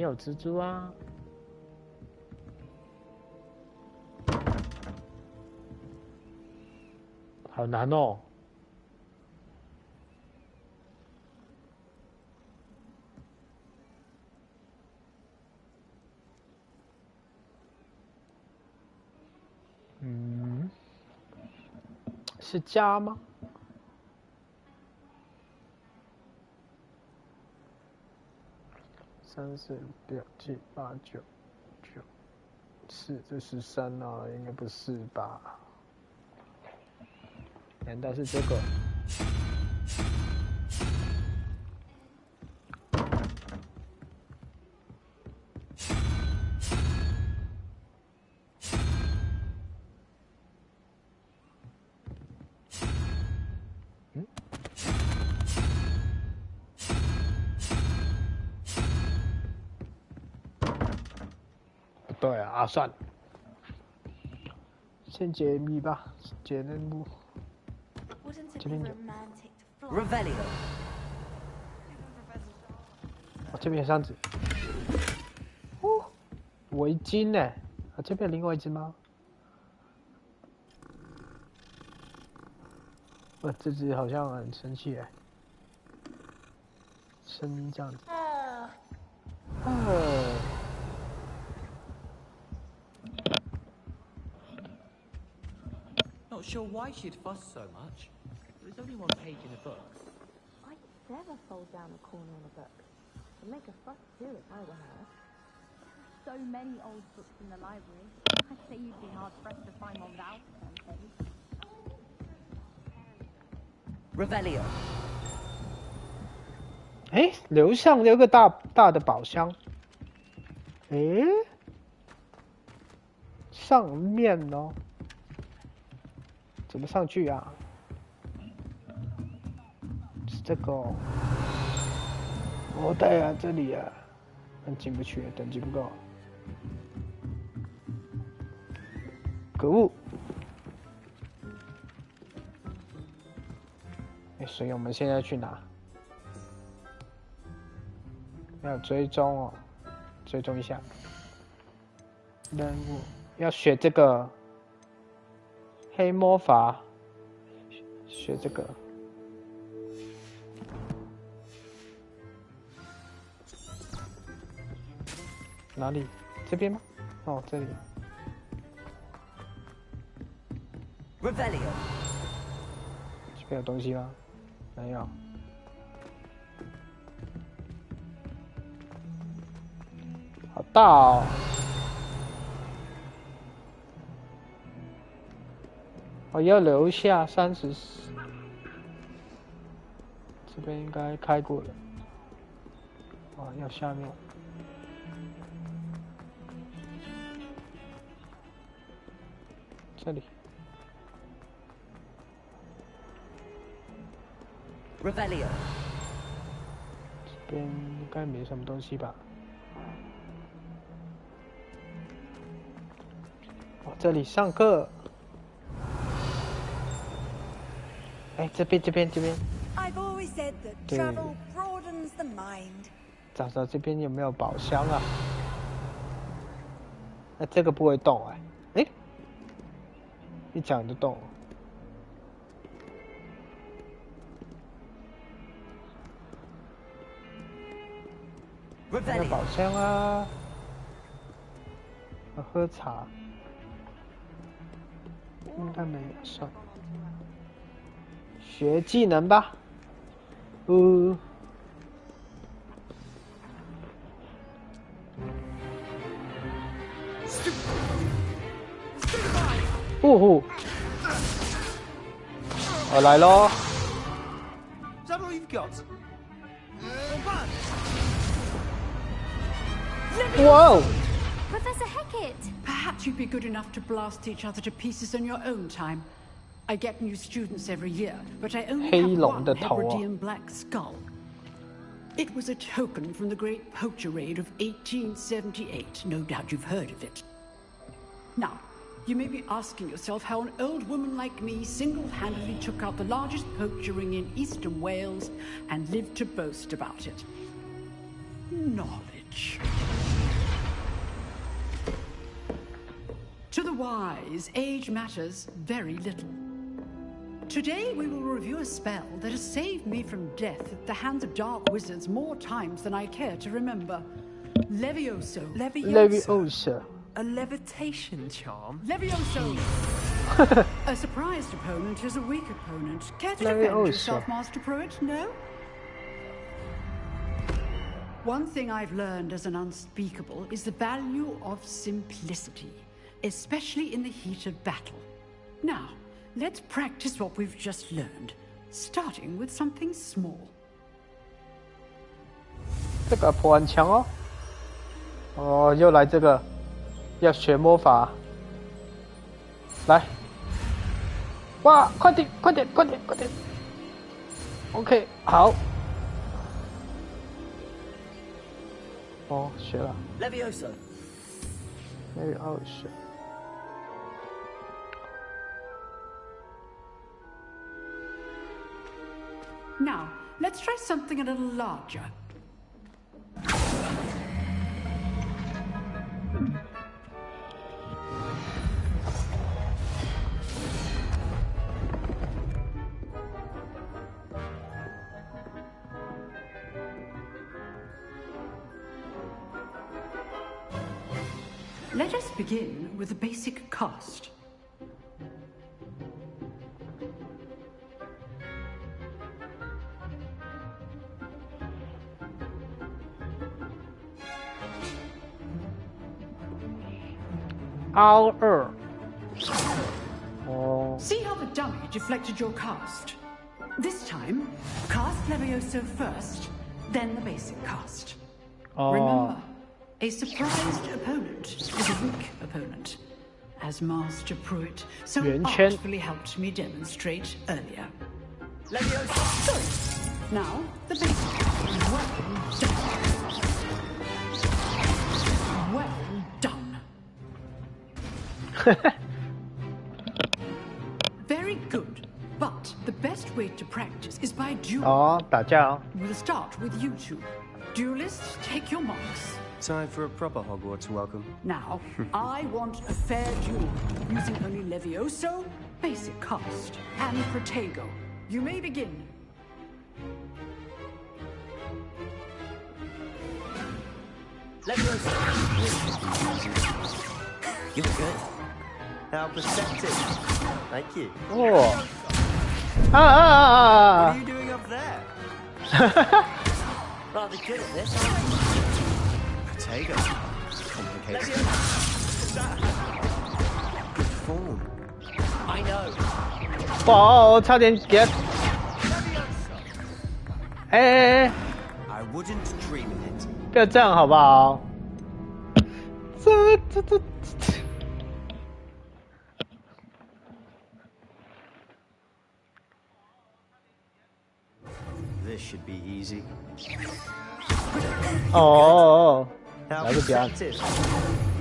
有蜘蛛啊。好难哦。是家吗？3、4、5、6、7、8、9、4，这13啊，应该不是吧？难道是这个？对啊，算了，先解谜吧，解任务。这边有。Revelio。哦，这边有箱子。哦，围巾呢？啊，这边有另外一只吗？这只好像很生气哎，声音这样子。Not sure why she'd fuss so much. There's only one page in a book. I'd never fold down a corner in a book. I'd make a fuss too if I were her. So many old books in the library. I'd say you'd be hard pressed to find one without them, maybe. Revelio。哎，楼上有个大的宝箱。哎，上面哦。怎么上去啊？是这个哦。哦，对啊，这里啊，但进不去，等级不够。可恶！所以我们现在去哪？要追踪哦，追踪一下。任务要学这个。黑魔法，学这个。哪里？这边吗？哦，这里。Revelio。这边有东西吗？没有。好大哦！我要留下34，这边应该开过了。要下面。这里。Revelio。这边应该没什么东西吧？这里上课。哎，这边。I've always said that travel broadens the mind. 找找这边有没有宝箱啊？这个不会动哎，一讲就动了。有没有宝箱啊？我喝茶。应该没有，算了。学技能吧。我来咯。Is that all you've got? Whoa! Professor Hecat! Perhaps you'd be good enough to blast each other to pieces in your own time. I get new students every year, but I only have one Hebridean black skull. It was a token from the Great Poacher Raid of 1878. No doubt you've heard of it. Now, you may be asking yourself how an old woman like me single-handedly took out the largest poacher ring in eastern Wales and lived to boast about it. Knowledge. knowledge. To the wise, age matters very little. Today we will review a spell that has saved me from death at the hands of dark wizards more times than I care to remember. Levioso. Leviosa. A levitation charm? Levioso! A surprised opponent is a weak opponent. Care to defend yourself, Master Pruitt? No? One thing I've learned as an unspeakable is the value of simplicity, especially in the heat of battle. Now, let's practice what we've just learned, starting with something small. 这个破很强哦。哦，又来这个，要学魔法。来，哇，快点，快点，快点，快点。OK， 好。哦，学了。Levioso. Leviosa. Now, let's try something a little larger. Let us begin with the basic cast. R2. See how the dummy deflected your cast? This time, cast Levioso first, then the basic cast. Remember, a surprised opponent is a weak opponent, as Master Pruitt so artfully helped me demonstrate earlier. Levioso! Good. Now, the basic. Well done. Well done. Very good. But the best way to practice is by duel. 打架哦。We'll start with you two. Duelists, take your marks. Time for a proper Hogwarts welcome. Now, I want a fair duel, using only Levioso, basic cast, and Protego. You may begin. Levioso. You look good. How perceptive. Thank you. Oh. What are you doing up there? Rather good at this. Potato. Complicated. Good form. I know. 哇，差点给他。哎。I wouldn't dream of it. 不要这样好不好？这。This should be easy. 哦，来个表演。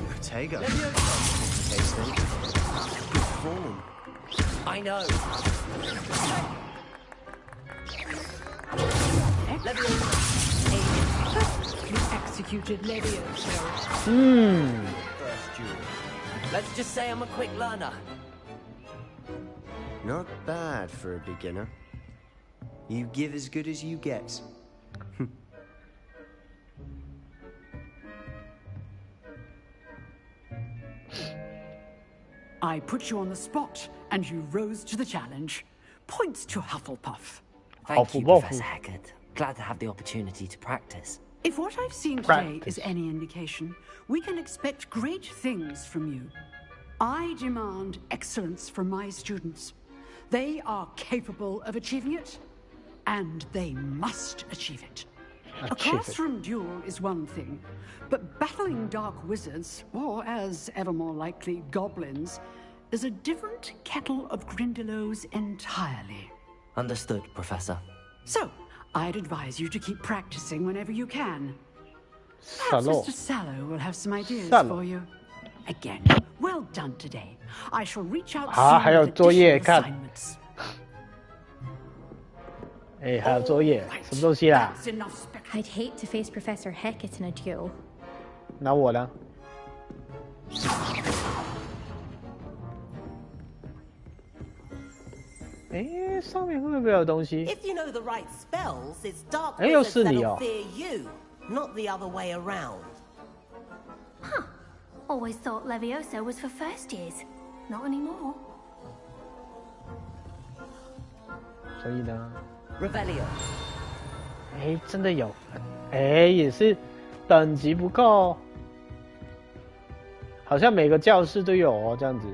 Protego. Good form. I know. You executed Levioso. First duel. Let's just say I'm a quick learner. Not bad for a beginner. You give as good as you get. I put you on the spot, and you rose to the challenge. Points to Hufflepuff. Thank you, Professor Heckard. Glad to have the opportunity to practice. If what I've seen today is any indication, we can expect great things from you. I demand excellence from my students. They are capable of achieving it, and they must achieve it. A classroom duel is one thing, but battling dark wizards, or as ever more likely, goblins, is a different kettle of Grindylows entirely. Understood, Professor. So, I'd advise you to keep practicing whenever you can. Perhaps Mr. Sallow will have some ideas for you. Again, well done today. I shall reach out soon with additional assignments. 哎，还有作业，什么东西啦？ That's enough spectacle. I'd hate to face Professor Hecat in a duel. 那我呢？哎，上面会不会有东西？ If you know the right spells, it's dark 哎，又 wizards 是你 that'll 哦！ fear you, not the other way around. Huh. Always thought Levioso was for first years. Not anymore. 所以呢 Revelio. 哎，真的有，哎，也是等级不够，好像每个教室都有哦，这样子。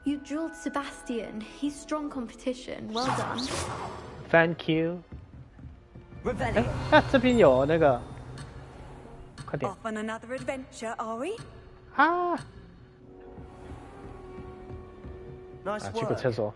You drilled Sebastian. He's strong competition. Well done. Thank you. 哎， Revelio. 啊，这边有那个，快点 Off on another adventure, are we? 啊！ Nice 啊，去个 work. 厕所。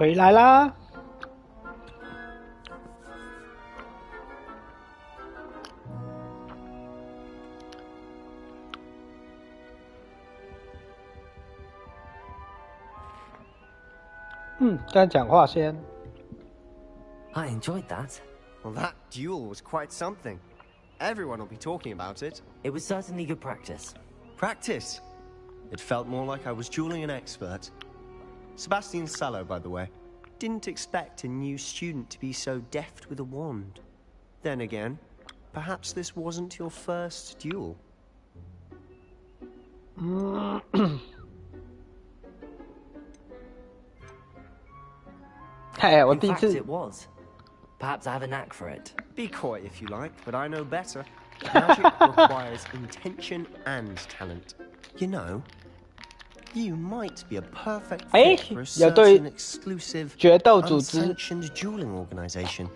回来啦。该讲话先。I enjoyed that. Well, that duel was quite something. Everyone will be talking about it. It was certainly good practice. Practice? It felt more like I was dueling an expert. Sebastian Sallow, by the way. Didn't expect a new student to be so deft with a wand. Then again, perhaps this wasn't your first duel. 嘿，我 In 第一 fact, 次 it was. Perhaps I have a knack for it. Be coy if you like, but I know better. Magic requires intention and talent. You know, you might be a perfect fit for a certain exclusive, unsanctioned dueling organization.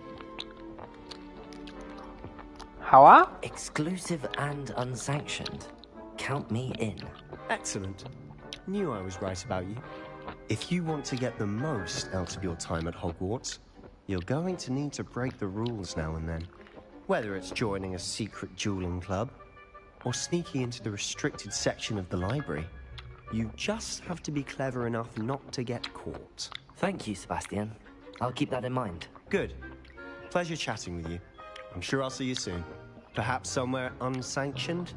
好啊。 Exclusive and unsanctioned. Count me in. Excellent. Knew I was right about you. If you want to get the most out of your time at Hogwarts, you're going to need to break the rules now and then. Whether it's joining a secret dueling club, or sneaking into the restricted section of the library, you just have to be clever enough not to get caught. Thank you, Sebastian. I'll keep that in mind. Good. Pleasure chatting with you. I'm sure I'll see you soon. Perhaps somewhere unsanctioned?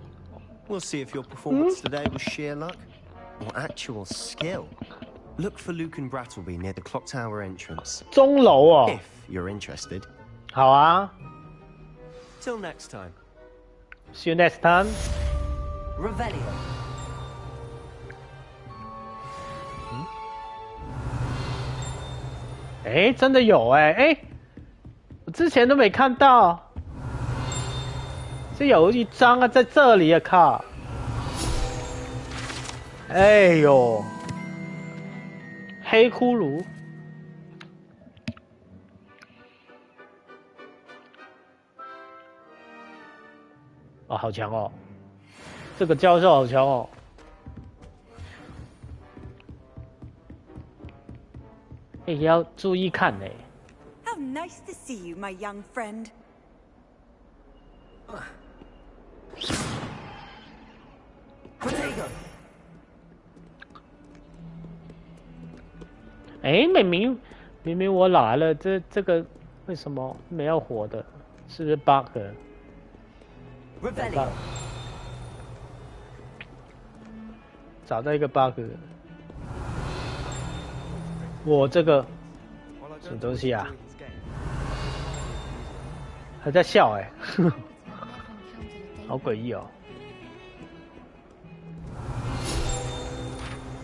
We'll see if your performance today was sheer luck, or actual skill. Look for Luke and Brattleby near the clock tower entrance. 钟楼哦。 If you're interested. 好啊。 Till next time. See you next time. Revelio. 哎，真的有哎，我之前都没看到。这有一张啊，在这里啊，靠！哎呦，黑骷髅。哦，好强哦！这个教授好强哦。哎，要注意看呢。 How nice to see you, my young friend. 哎，明明我拿了这个，为什么没有火的？是不是 bug？ 找到一个 bug。我这个什么东西啊？还在笑哎，好诡异哦。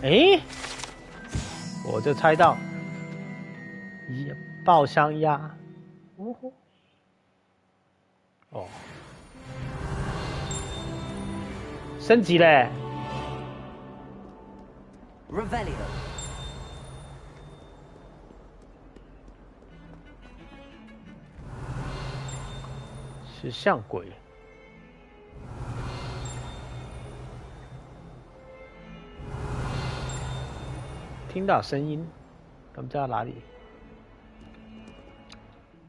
哎，我就猜到，爆香鸭。哦，升级嘞。 Revelio. 是像鬼。听到声音，我们知道哪里？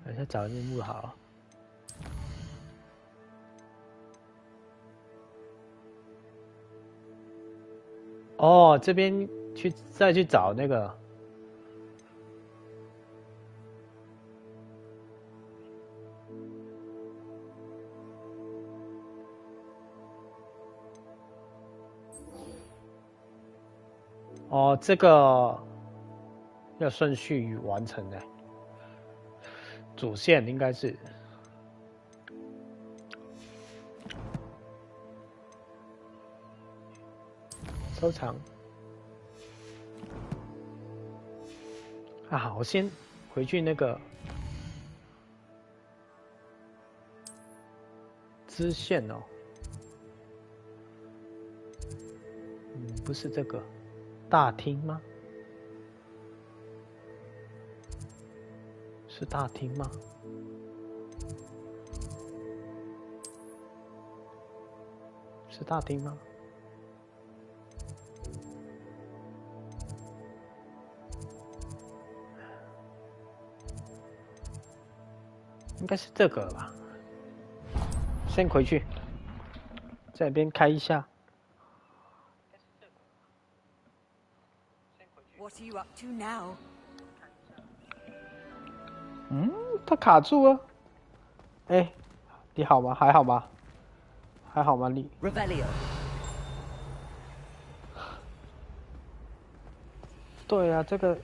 等一下找任务好。哦，这边再去找那个。 哦，这个要顺序完成的，主线应该是收藏。啊，我先回去那个支线哦，不是这个。 大厅吗？是大厅吗？是大厅吗？应该是这个吧。先回去，这边开一下。What are you up to now? 嗯，它卡住了。哎，你好吗？还好吗？还好吗？你 Revelio。对啊，这个，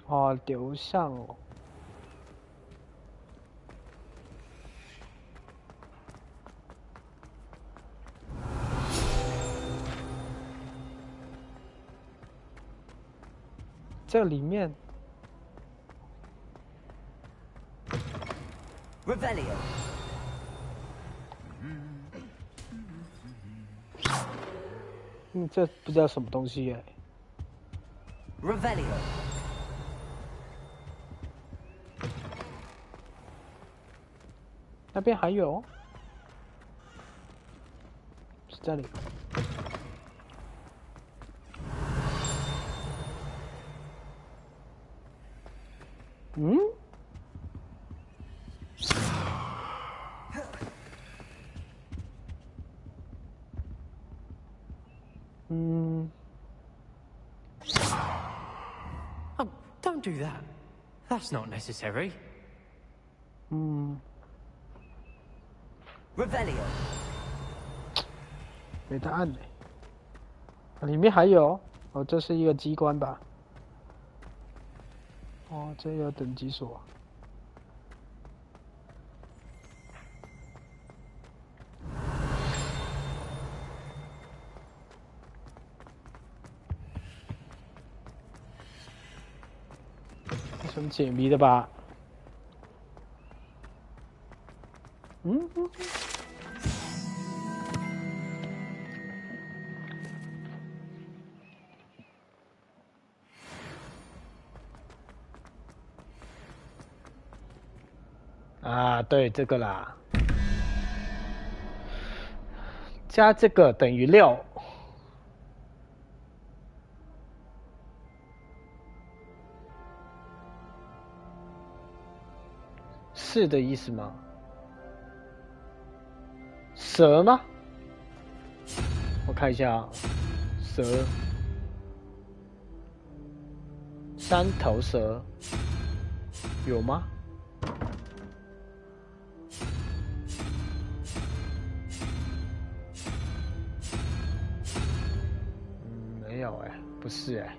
哦，流向哦。这里面 Revelio。这不知道什么东西耶。Revelio。那边还有，是这里。嗯？嗯。Oh, don't do that. That's not necessary. Revelio。没答案呢。里面还有，哦，这是一个机关吧？哦，这有等级锁。什么解谜的吧？啊，对，这个啦，加这个等于6。是的意思吗？蛇吗？我看一下啊，蛇，三头蛇，有吗？没有哎，不是哎。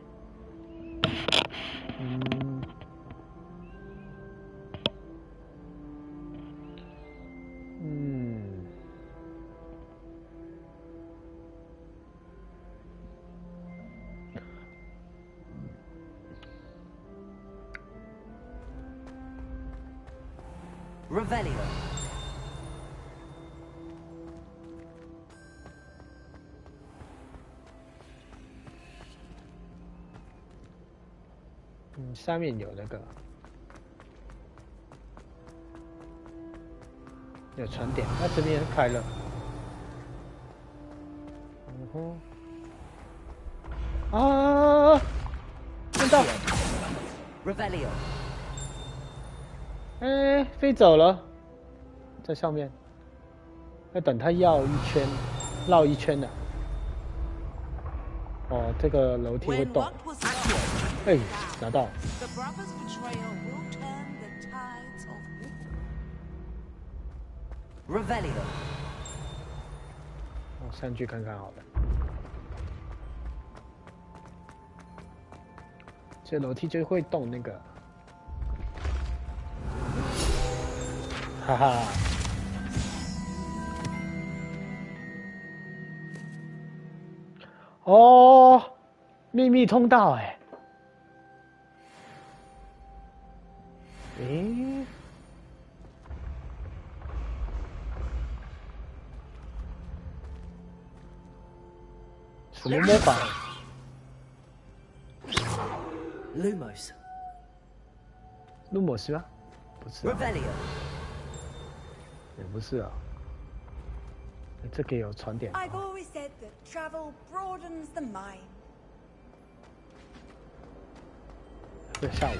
Revelio。上面有那个有传点，那这边开了。啊！看到 Revelio。哎，飞走了，在上面，要等它绕一圈，绕一圈的。哦，这个楼梯会动。哎，拿到。Revelio。我上去看看好了。这楼梯就会动那个。哈哈。哦，秘密通道哎。诶。什么魔法 ？Lumos。Lumos 吗？不是、啊。Revelio。也不是啊。这个有传点。I've always said that travel broadens the mind. 这下午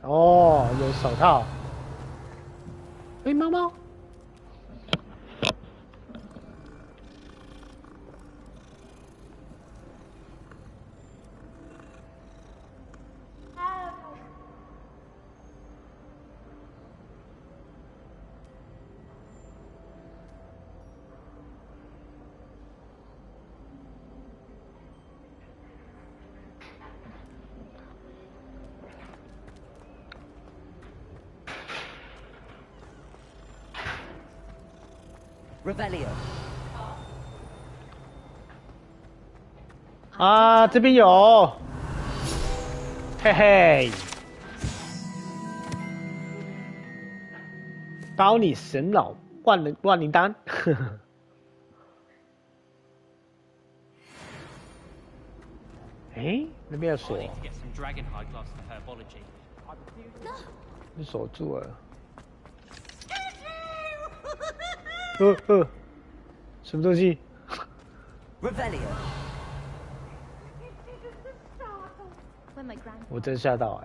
哦，有手套。哎，猫猫。Revelio. 啊，这边有，嘿嘿，包你神脑万灵丹，呵呵。哎，那边有锁，你锁住了。什么东西 ？Revelio。我真吓到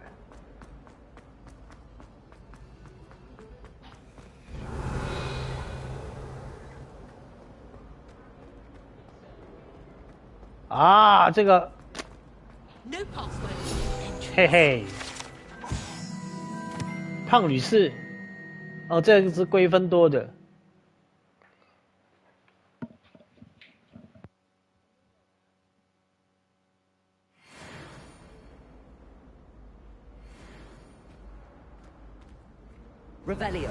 啊，这个，嘿嘿，胖女士，哦，这个是归分多的。Revelio。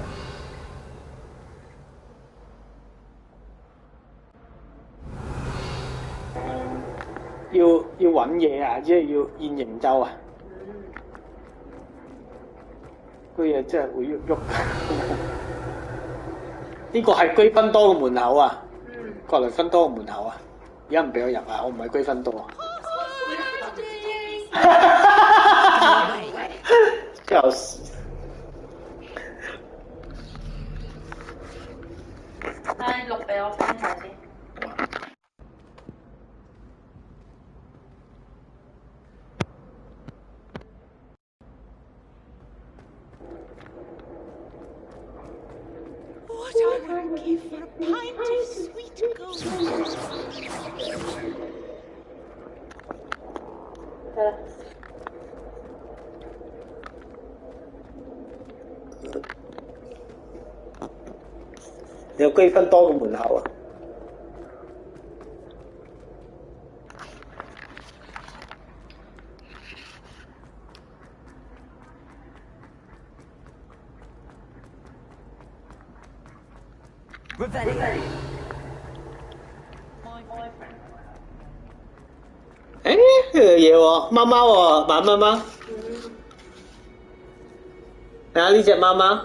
要揾嘢啊，即係要現營咒啊！個嘢真係會喐。呢個係居芬多嘅門口啊！格雷芬多嘅門口啊！而家唔俾我入啊！我唔係居芬多啊！笑死！錄俾我聽下先。What I would give for a pint of sweet gold. 有居芬多嘅門口啊！誒，呢樣嘢喎，貓貓喎，玩貓貓。睇下呢隻貓貓。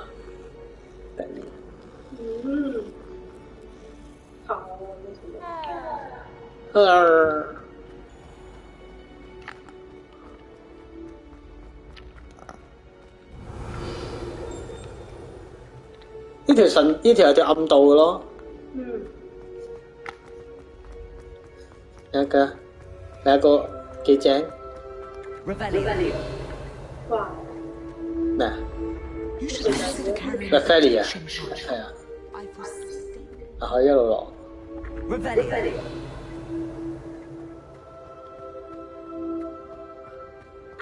呢條有條暗道嘅咯。有一個幾正。哇！咩啊 ？Revelio 係啊。可以一路落。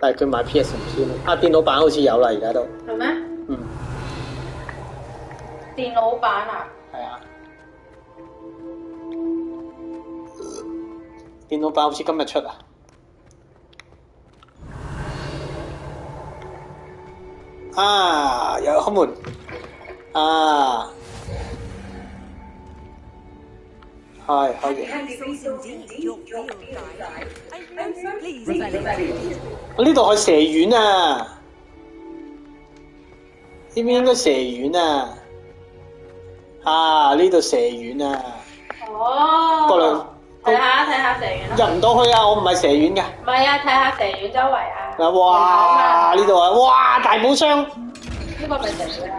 但係佢買 PS 唔知啊，電腦版好似有啦，而家都。係咩？嗯。電腦版啊？係啊。電腦版好似今日出啊。啊，有開門。啊。係可以。我呢度係蛇丸啊！呢邊應該蛇丸啊！啊，呢度蛇丸啊！哦。睇下蛇丸入唔到去啊！我唔係蛇丸㗎。唔係啊，睇下蛇丸周圍啊。哇！呢度啊，哇！大寶箱。呢個咪蛇丸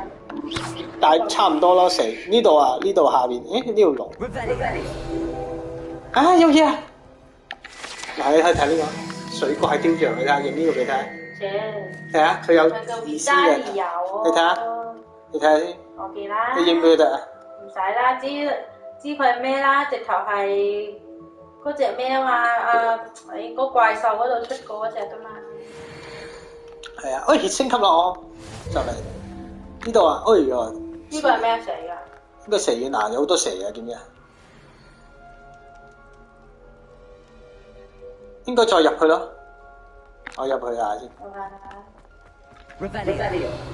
啊！但係差唔多咯，成呢度啊，呢度下邊，誒呢條龍。啊有嘢啊！嗱，你可以睇呢個水果係雕像，你睇下，影呢個俾你睇。係啊，佢有意思嘅。你睇下，你睇下先。我見啦。你影俾佢得啊？唔使啦，知佢係咩啦？直頭係嗰隻咩啊嘛？喺個怪獸嗰度出過嗰隻噶嘛。係啊，喂，升級啦我，就嚟呢度啊，哎呀！呢個係咩蛇㗎？呢個蛇丸嗱，有好多蛇啊，見唔見啊？應該再入去咯，我入去下先。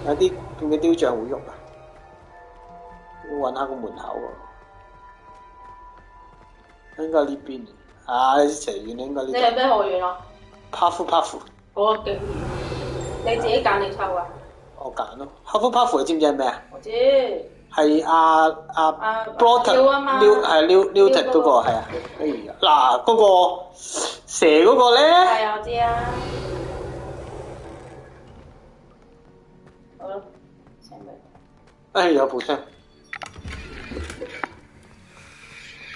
有啲見嘅雕像會喐啊！我揾下個門口喎，應該呢邊啊！蛇丸應該呢度。你係咩學院啊？帕夫。我勁，你自己揀定抽啊？我揀咯。帕夫你知唔知係咩啊？我知。係阿 Broughton 係 Newton 嗰個係啊。哎呀，嗱嗰個蛇嗰個咧。係啊，我知啊。好咯，請佢。哎，有部箱。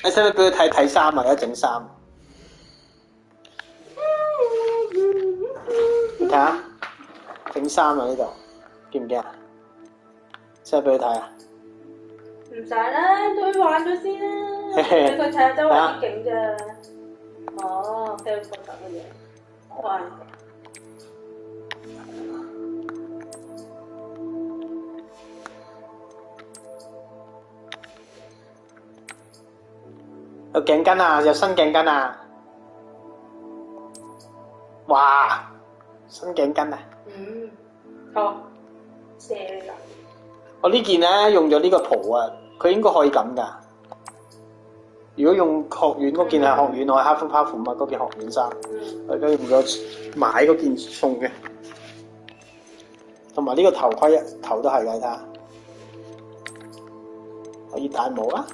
你使唔使俾佢睇衫啊？而家整衫。你睇下，整衫啊呢度，見唔見啊？使唔使俾佢睇啊？唔使啦，都玩咗先啦，俾佢睇下周圍啲景啫。哦，佢有放特嘅嘢，好啊。有頸巾啊，有新頸巾啊！哇，新頸巾啊！好，蛇啦。我呢件咧用咗呢個袍啊，佢應該可以咁㗎。如果用學院嗰件係學院，我係哈夫帕夫嘛，嗰件學院衫，我而家用咗買嗰件送嘅，同埋呢個頭盔頭都係㗎，睇下，可以戴帽啊！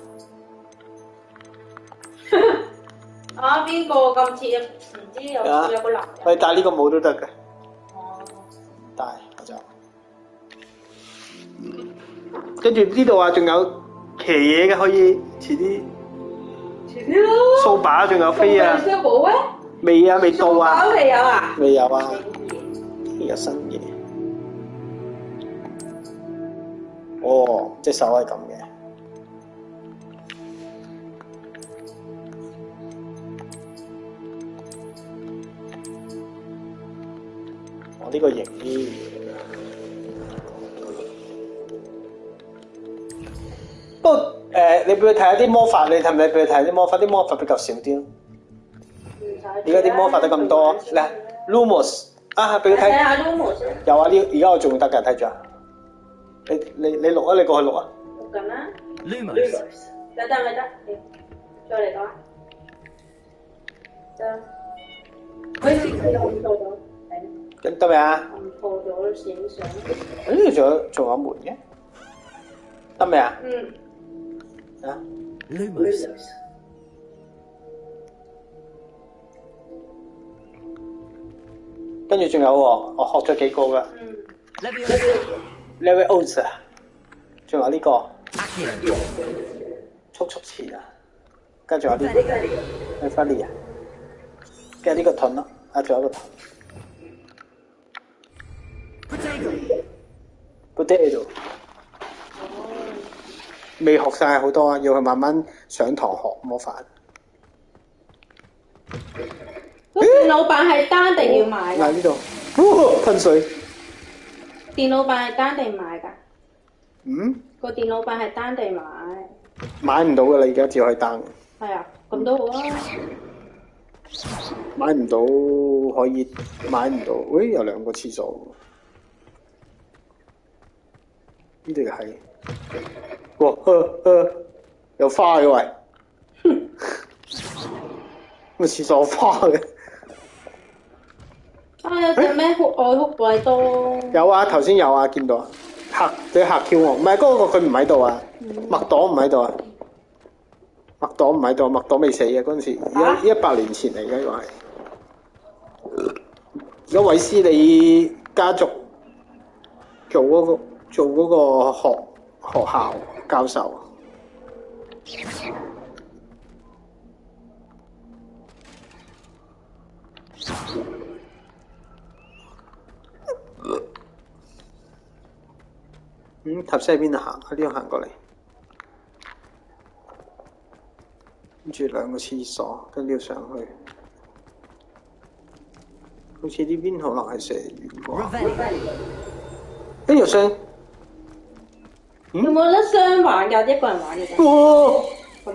啊，邊個咁似？唔知有個男人。可以戴呢個帽都得嘅。哦。戴我就。跟住呢度啊，仲有騎嘢嘅，可以遲啲。遲啲咯。掃把仲有飛啊！掃把咩？未啊，未到啊。掃把未有啊？未有啊。呢個新嘢。哦，隻手係咁嘅。我呢個型啲。不過你俾佢睇下啲魔法，你係咪俾佢睇下啲魔法？啲魔法比較少啲咯。而家啲魔法得咁多，嚟 Lumos 啊，俾佢睇。睇下 Lumos。有啊，而家我仲得㗎，睇住啊。你錄啊，你過去錄啊。錄緊啦。Lumos。得，再嚟講。得。佢唔做到。得未啊？錯咗影相。仲有門嘅，得未啊？啊 Lumos。跟住仲有喎，我學咗幾個噶。Level Oats 啊，仲有呢個。速詞啊，跟住仲有呢個。Funny 啊，跟住呢個盾咯，仲有一個盾。Potato， 未學晒好多啊，要去慢慢上堂學魔法。電腦版係單定要買㗎？嗱呢度，噴水。電腦版係單定買㗎？嗯？個電腦版係單定買？買唔到㗎啦，而家只可以單。係啊，咁都好啊。買唔到可以買唔到，喂，有兩個廁所。呢度又係，哇，有花嘅喂，個廁所有花嘅。啊！有隻咩愛哭鬼多？有啊，頭先有啊，見到啊，對嚇 Q 我，唔係嗰個佢唔喺度啊，麥朵唔喺度啊，麥朵唔喺度，麥朵未死嘅嗰陣時，100年前嚟嘅呢個係。而家韋斯利家族做嗰個學校教授。頭先喺邊度行？喺呢度行過嚟，跟住兩個廁所，跟住要上去。好似呢邊可能係蛇園啩。跟住上。有冇得雙玩㗎？一個人玩嘅咋？咁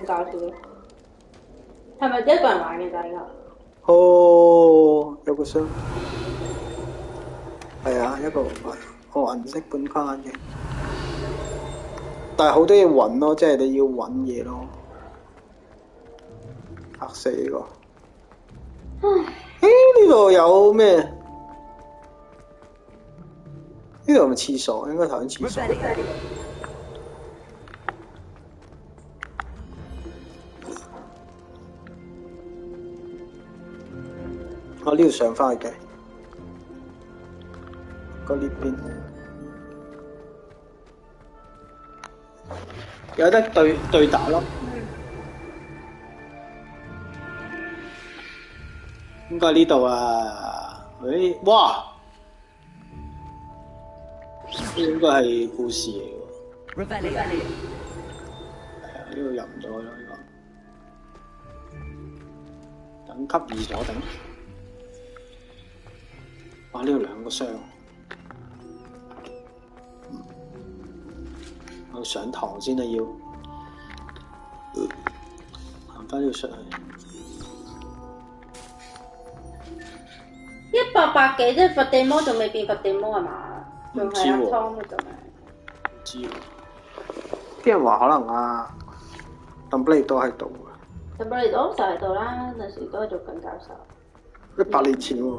搞笑嘅，係咪一個人玩嘅咋？呢個？哦，有個雙。係啊，一個銀色本框嘅。但係好多嘢揾咯，即係你要揾嘢咯。嚇死呢個！呢度有咩？呢度係咪廁所？應該頭先廁所。我呢度上返去嘅，個呢邊有得對打咯。應該呢度啊！誒，哇！應該係故事嚟喎。係啊，呢度入唔到啦，呢個等級2左定。哇！呢度兩個箱。我上堂先啊要。行返呢度上去。180幾，即係伏地魔仲未變伏地魔係嘛？仲係阿湯嗰種。唔知喎。啲人話可能啊，鄧布利多喺度嘅。鄧布利多就喺度啦，陣時都係做緊教授。100年前喎。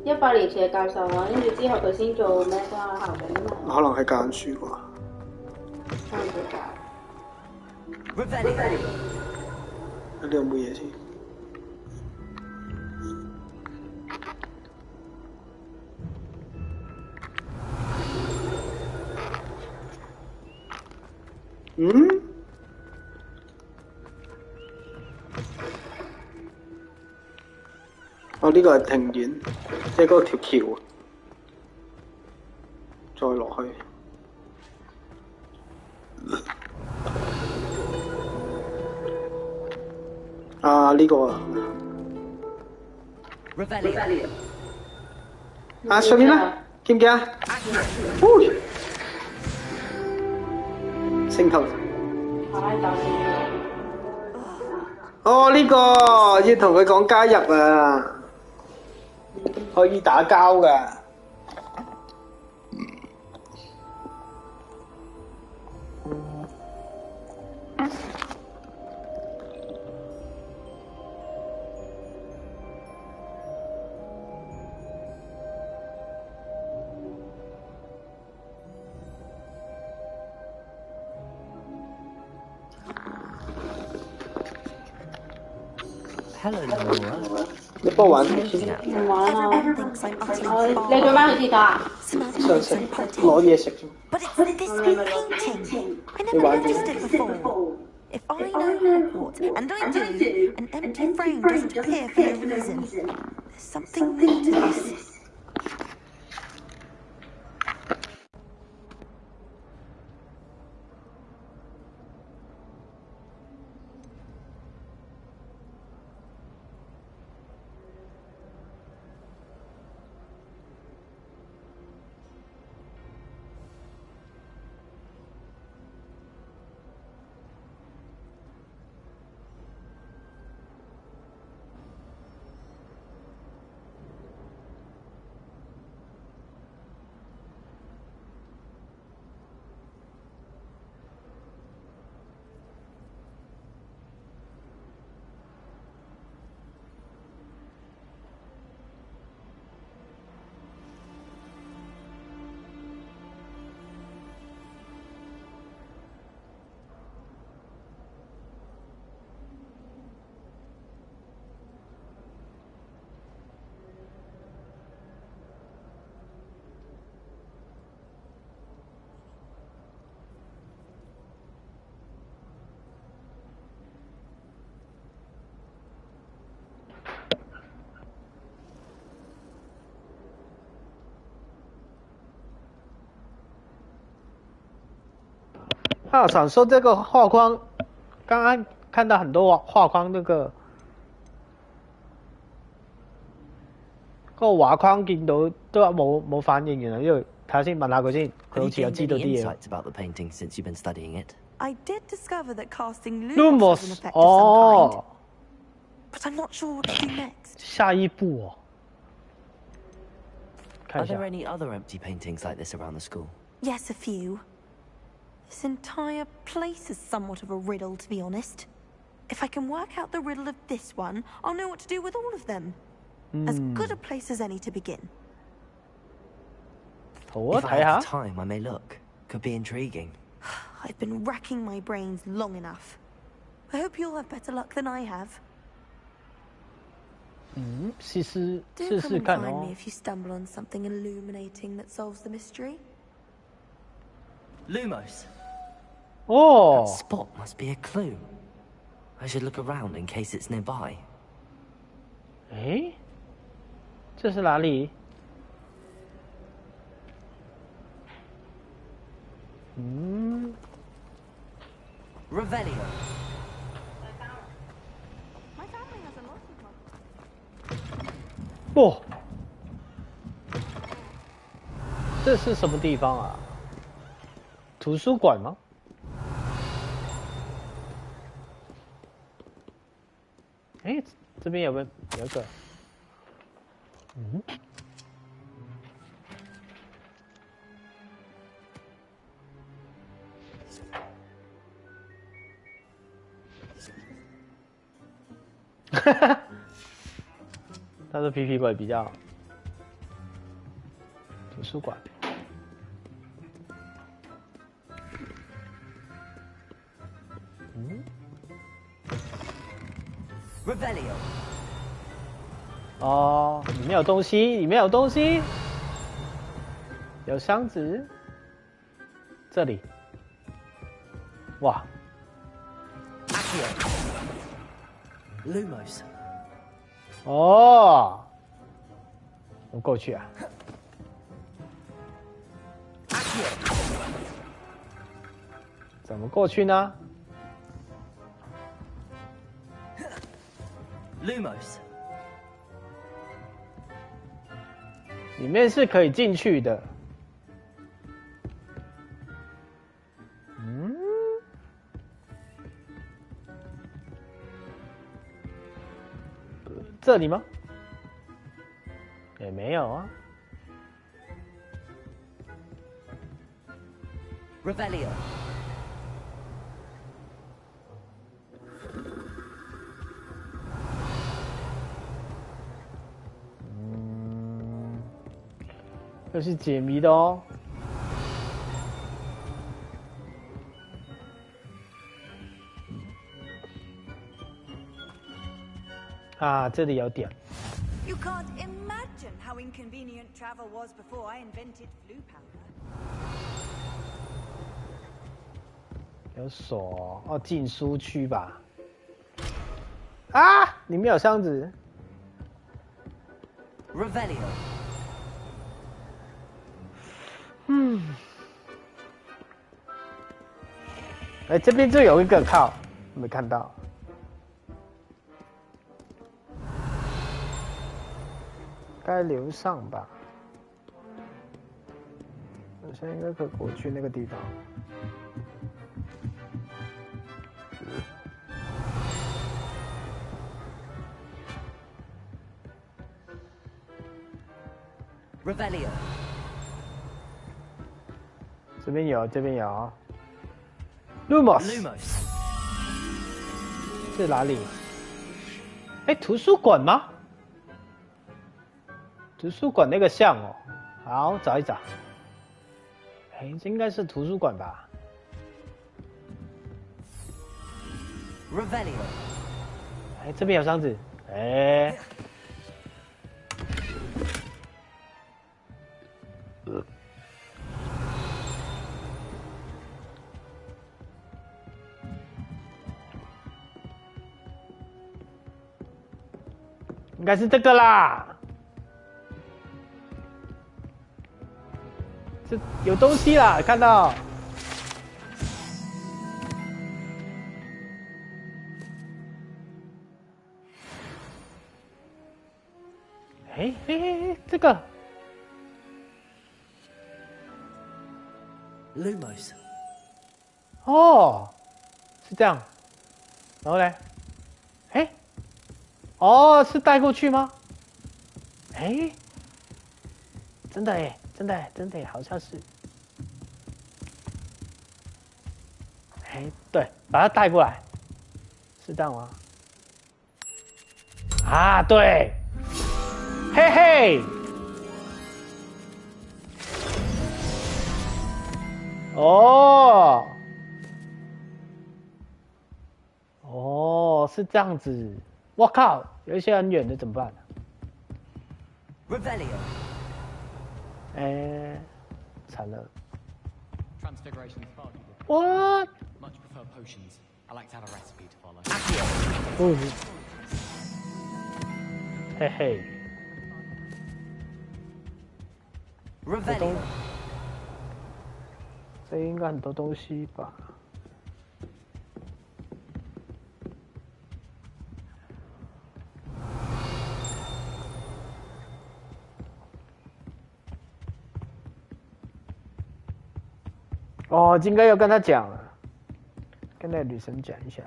100年前嘅教授啊，跟住之後佢先做咩㗎？校長啊嘛。可能係教緊書啩。可能佢教。呢度有冇嘢先？哦，呢個係庭院，即係嗰條橋，再落去。啊，呢個啊。啊，上面啦，見唔見啊？升頭。哦，呢個要同佢講加入啊，可以打交㗎。Hello, Laura. 你幫我玩先。唔玩啦，你做咩去廁所啊？上食攞嘢食啫。But it's this painting. I never noticed it before. If I know Hogwarts, and I do, an empty frame doesn't appear for no reason. There's something more to this. 啊，想说这个画框，刚刚看到很多畫框那個畫框見到都冇反應，原來因為睇下先問下佢先，佢好似有知道啲嘢。 I did discover that casting lumos has an effect of some kind, but I'm not sure what to do next. 下一步哦。 Are there any other empty paintings like this around the school? Yes, a few. This entire place is somewhat of a riddle, to be honest. If I can work out the riddle of this one, I'll know what to do with all of them. As good a place as any to begin. If I have time, I may look. Could be intriguing. I've been racking my brains long enough. I hope you'll have better luck than I have. 试试 Do 试 come 试 and 看 find 哦 me。if you stumble on something illuminating that solves the mystery. Lumos. Oh. That spot must be a clue. I should look around in case it's nearby. 诶，这是哪里？Revelio. 不，这是什么地方啊？图书馆吗？哎，这边有个，哈哈。他说皮皮鬼比较图书馆。Revelio。哦，里面有东西，里面有东西，有箱子，这里，哇 Lumos。 哦，我过去啊。怎么过去呢 ？Lumos。里面是可以进去的。这里吗？也没有啊。Revelio。又是解谜的哦。啊，这里有点。 You can't imagine how inconvenient travel was before I invented flu powder. 有锁哦，进书区吧。啊，里面有箱子。Revelio。哎，这边就有一个靠，没看到。 该留上吧，我现在应该可以过去那个地方。Revelio。这边有，这边有。Lumos。是哪里？哎，图书馆吗？ 图书馆那个像哦，好找一找。哎，这应该是图书馆吧 ？Revelio。哎，这边有箱子。哎。应该是这个啦。 这有东西啦，看到。哎，这个 Lumos。哦，是这样。然后嘞，哎，哦，是带过去吗？哎，真的哎，真的，好像是。哎，对，把它带过来，是这样吗？啊，对，嘿嘿，哦，是这样子。我靠，有一些很远的怎么办？Revelio。哎，惨了。What? Much prefer potions. I like to have a recipe to follow. 嘿嘿。Revelio。这应该很多东西吧？哦，应该要跟他讲了，跟那女生讲一下。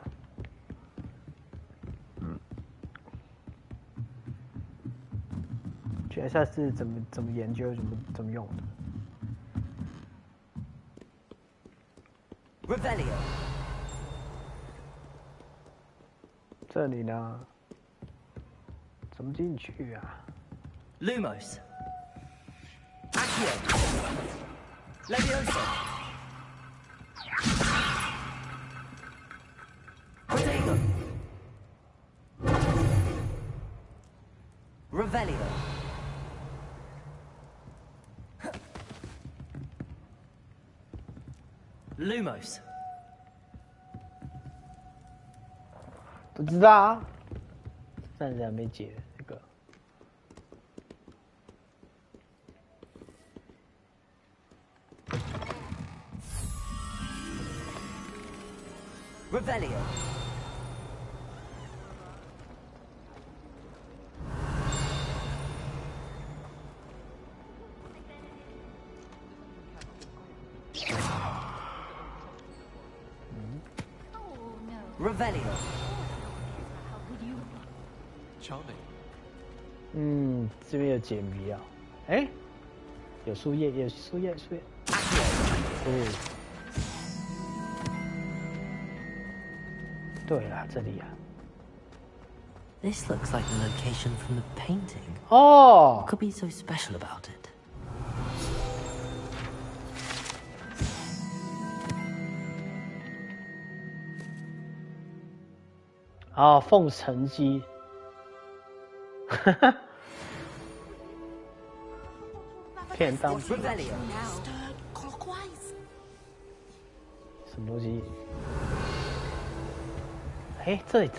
讲一下是怎么研究，怎么用的。Revelio。这里呢？怎么进去啊 ？Lumos。Accio。Levioso。Protego。Revelio。Lumos。不知道啊，暂时还没解这个。Revelio。Revelio。这边有解谜啊！哎，有树叶，哦，对了，这里啊。This looks like the location from the painting. Oh. What could be so special about it? 哦，奉承机。哈哈。骗当。什么东西？哎，这里。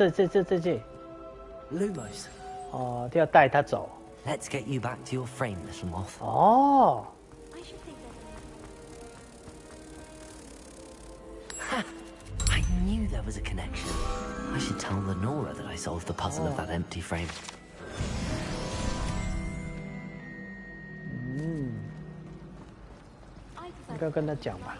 Lumos。哦，要带他走。Let's get you back to your frame, little moth. 哦。Ha! I knew there was a connection. I should tell Lenora that I solved the puzzle of that empty frame. 应该跟他讲吧。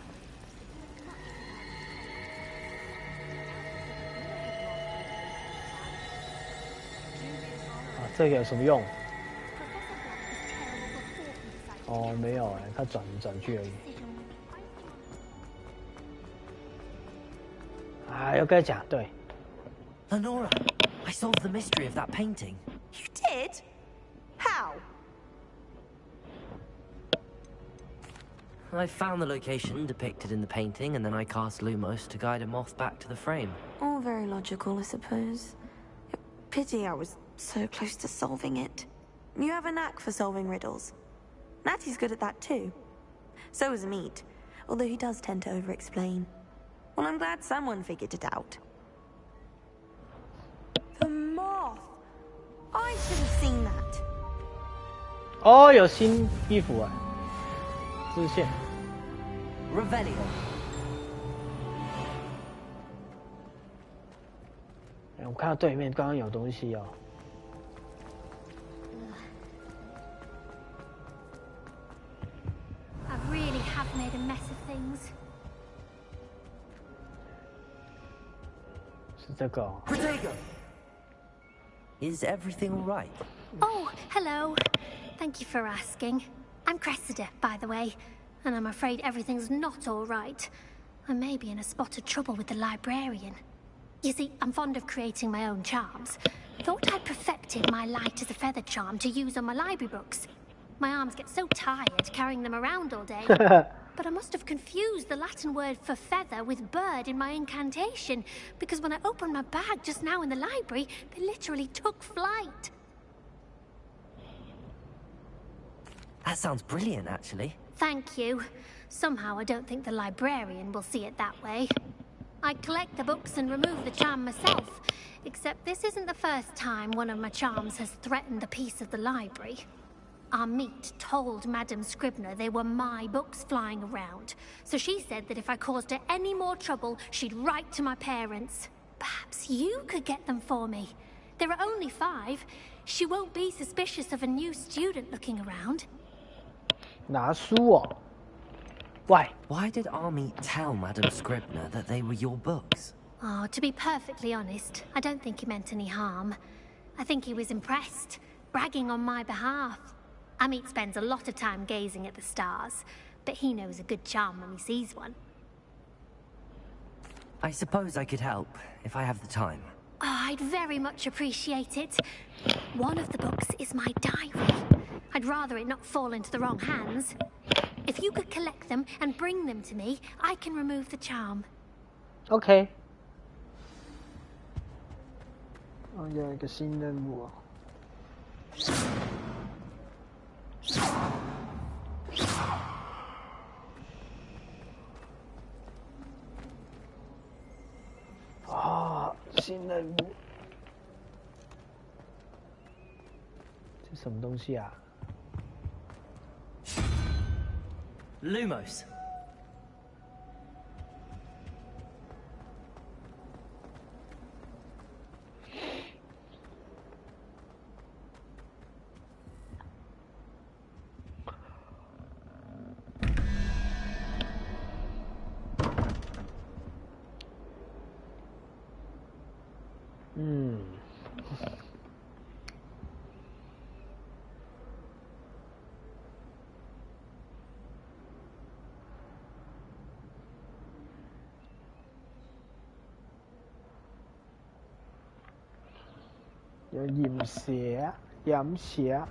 这个有什么用？哦，没有哎，他转去而已。啊，要跟他讲，对。Lenora, I solved the mystery of that painting. You did? How? I found the location depicted in the painting, and then I cast Lumos to guide a moth back to the frame. All very logical, I suppose. Pity I was so close to solving it. You have a knack for solving riddles. Natty's good at that too. So is Meat, although he does tend to over-explain. Well, I'm glad someone figured it out. The moth! I should have seen that. 哦，有新衣服啊，支线。Revelio。我看到对面刚刚有东西哦。是这个。Is everything all right? Oh, hello. Thank you for asking. I'm Cressida, by the way, and I'm afraid everything's not all right. I may be in a spot of trouble with the librarian. You see, I'm fond of creating my own charms. Thought I'd perfected my light as a feather charm to use on my library books. My arms get so tired carrying them around all day. But I must have confused the Latin word for feather with bird in my incantation, because when I opened my bag just now in the library, they literally took flight. That sounds brilliant, actually. Thank you. Somehow I don't think the librarian will see it that way. I collect the books and remove the charm myself, except this isn't the first time one of my charms has threatened the peace of the library. Our meet told Madame Scribner they were my books flying around, so she said that if I caused her any more trouble, she'd write to my parents. Perhaps you could get them for me. There are only 5. She won't be suspicious of a new student looking around. 拿书哦。Why? Why did Army tell Madame Scribner that they were your books? Oh, to be perfectly honest, I don't think he meant any harm. I think he was impressed, bragging on my behalf. Amit spends a lot of time gazing at the stars, but he knows a good charm when he sees one. I suppose I could help, if I have the time. Oh, I'd very much appreciate it. One of the books is my diary. I'd rather it not fall into the wrong hands. If you could collect them and bring them to me, I can remove the charm. OK。哦，有一个新任务。啊，新任务。这什么东西啊 Lumos. Hmm. 有鹽蛇、飲蛇。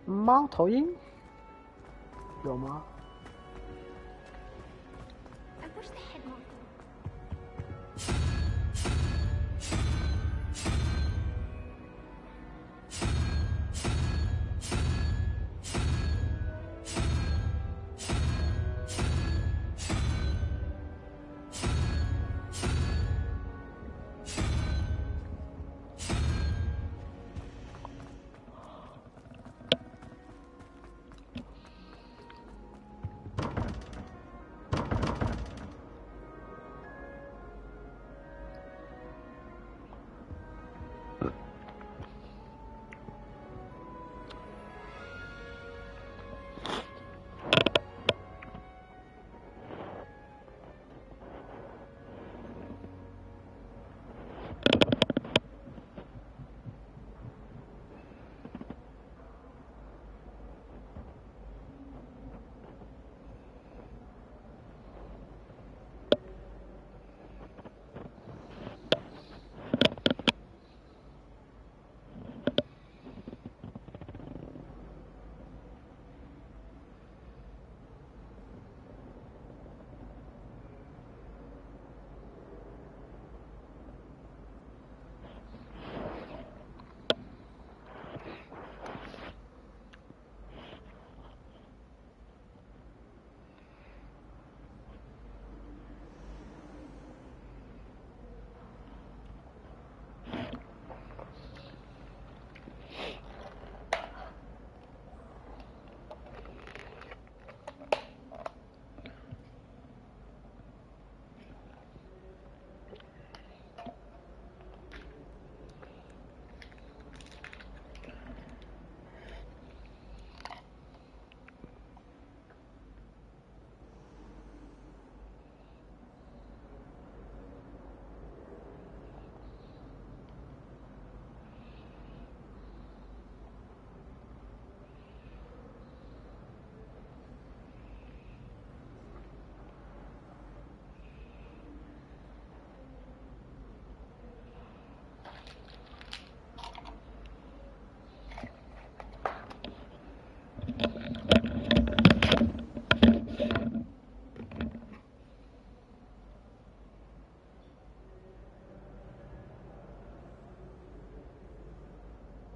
猫头鹰有吗？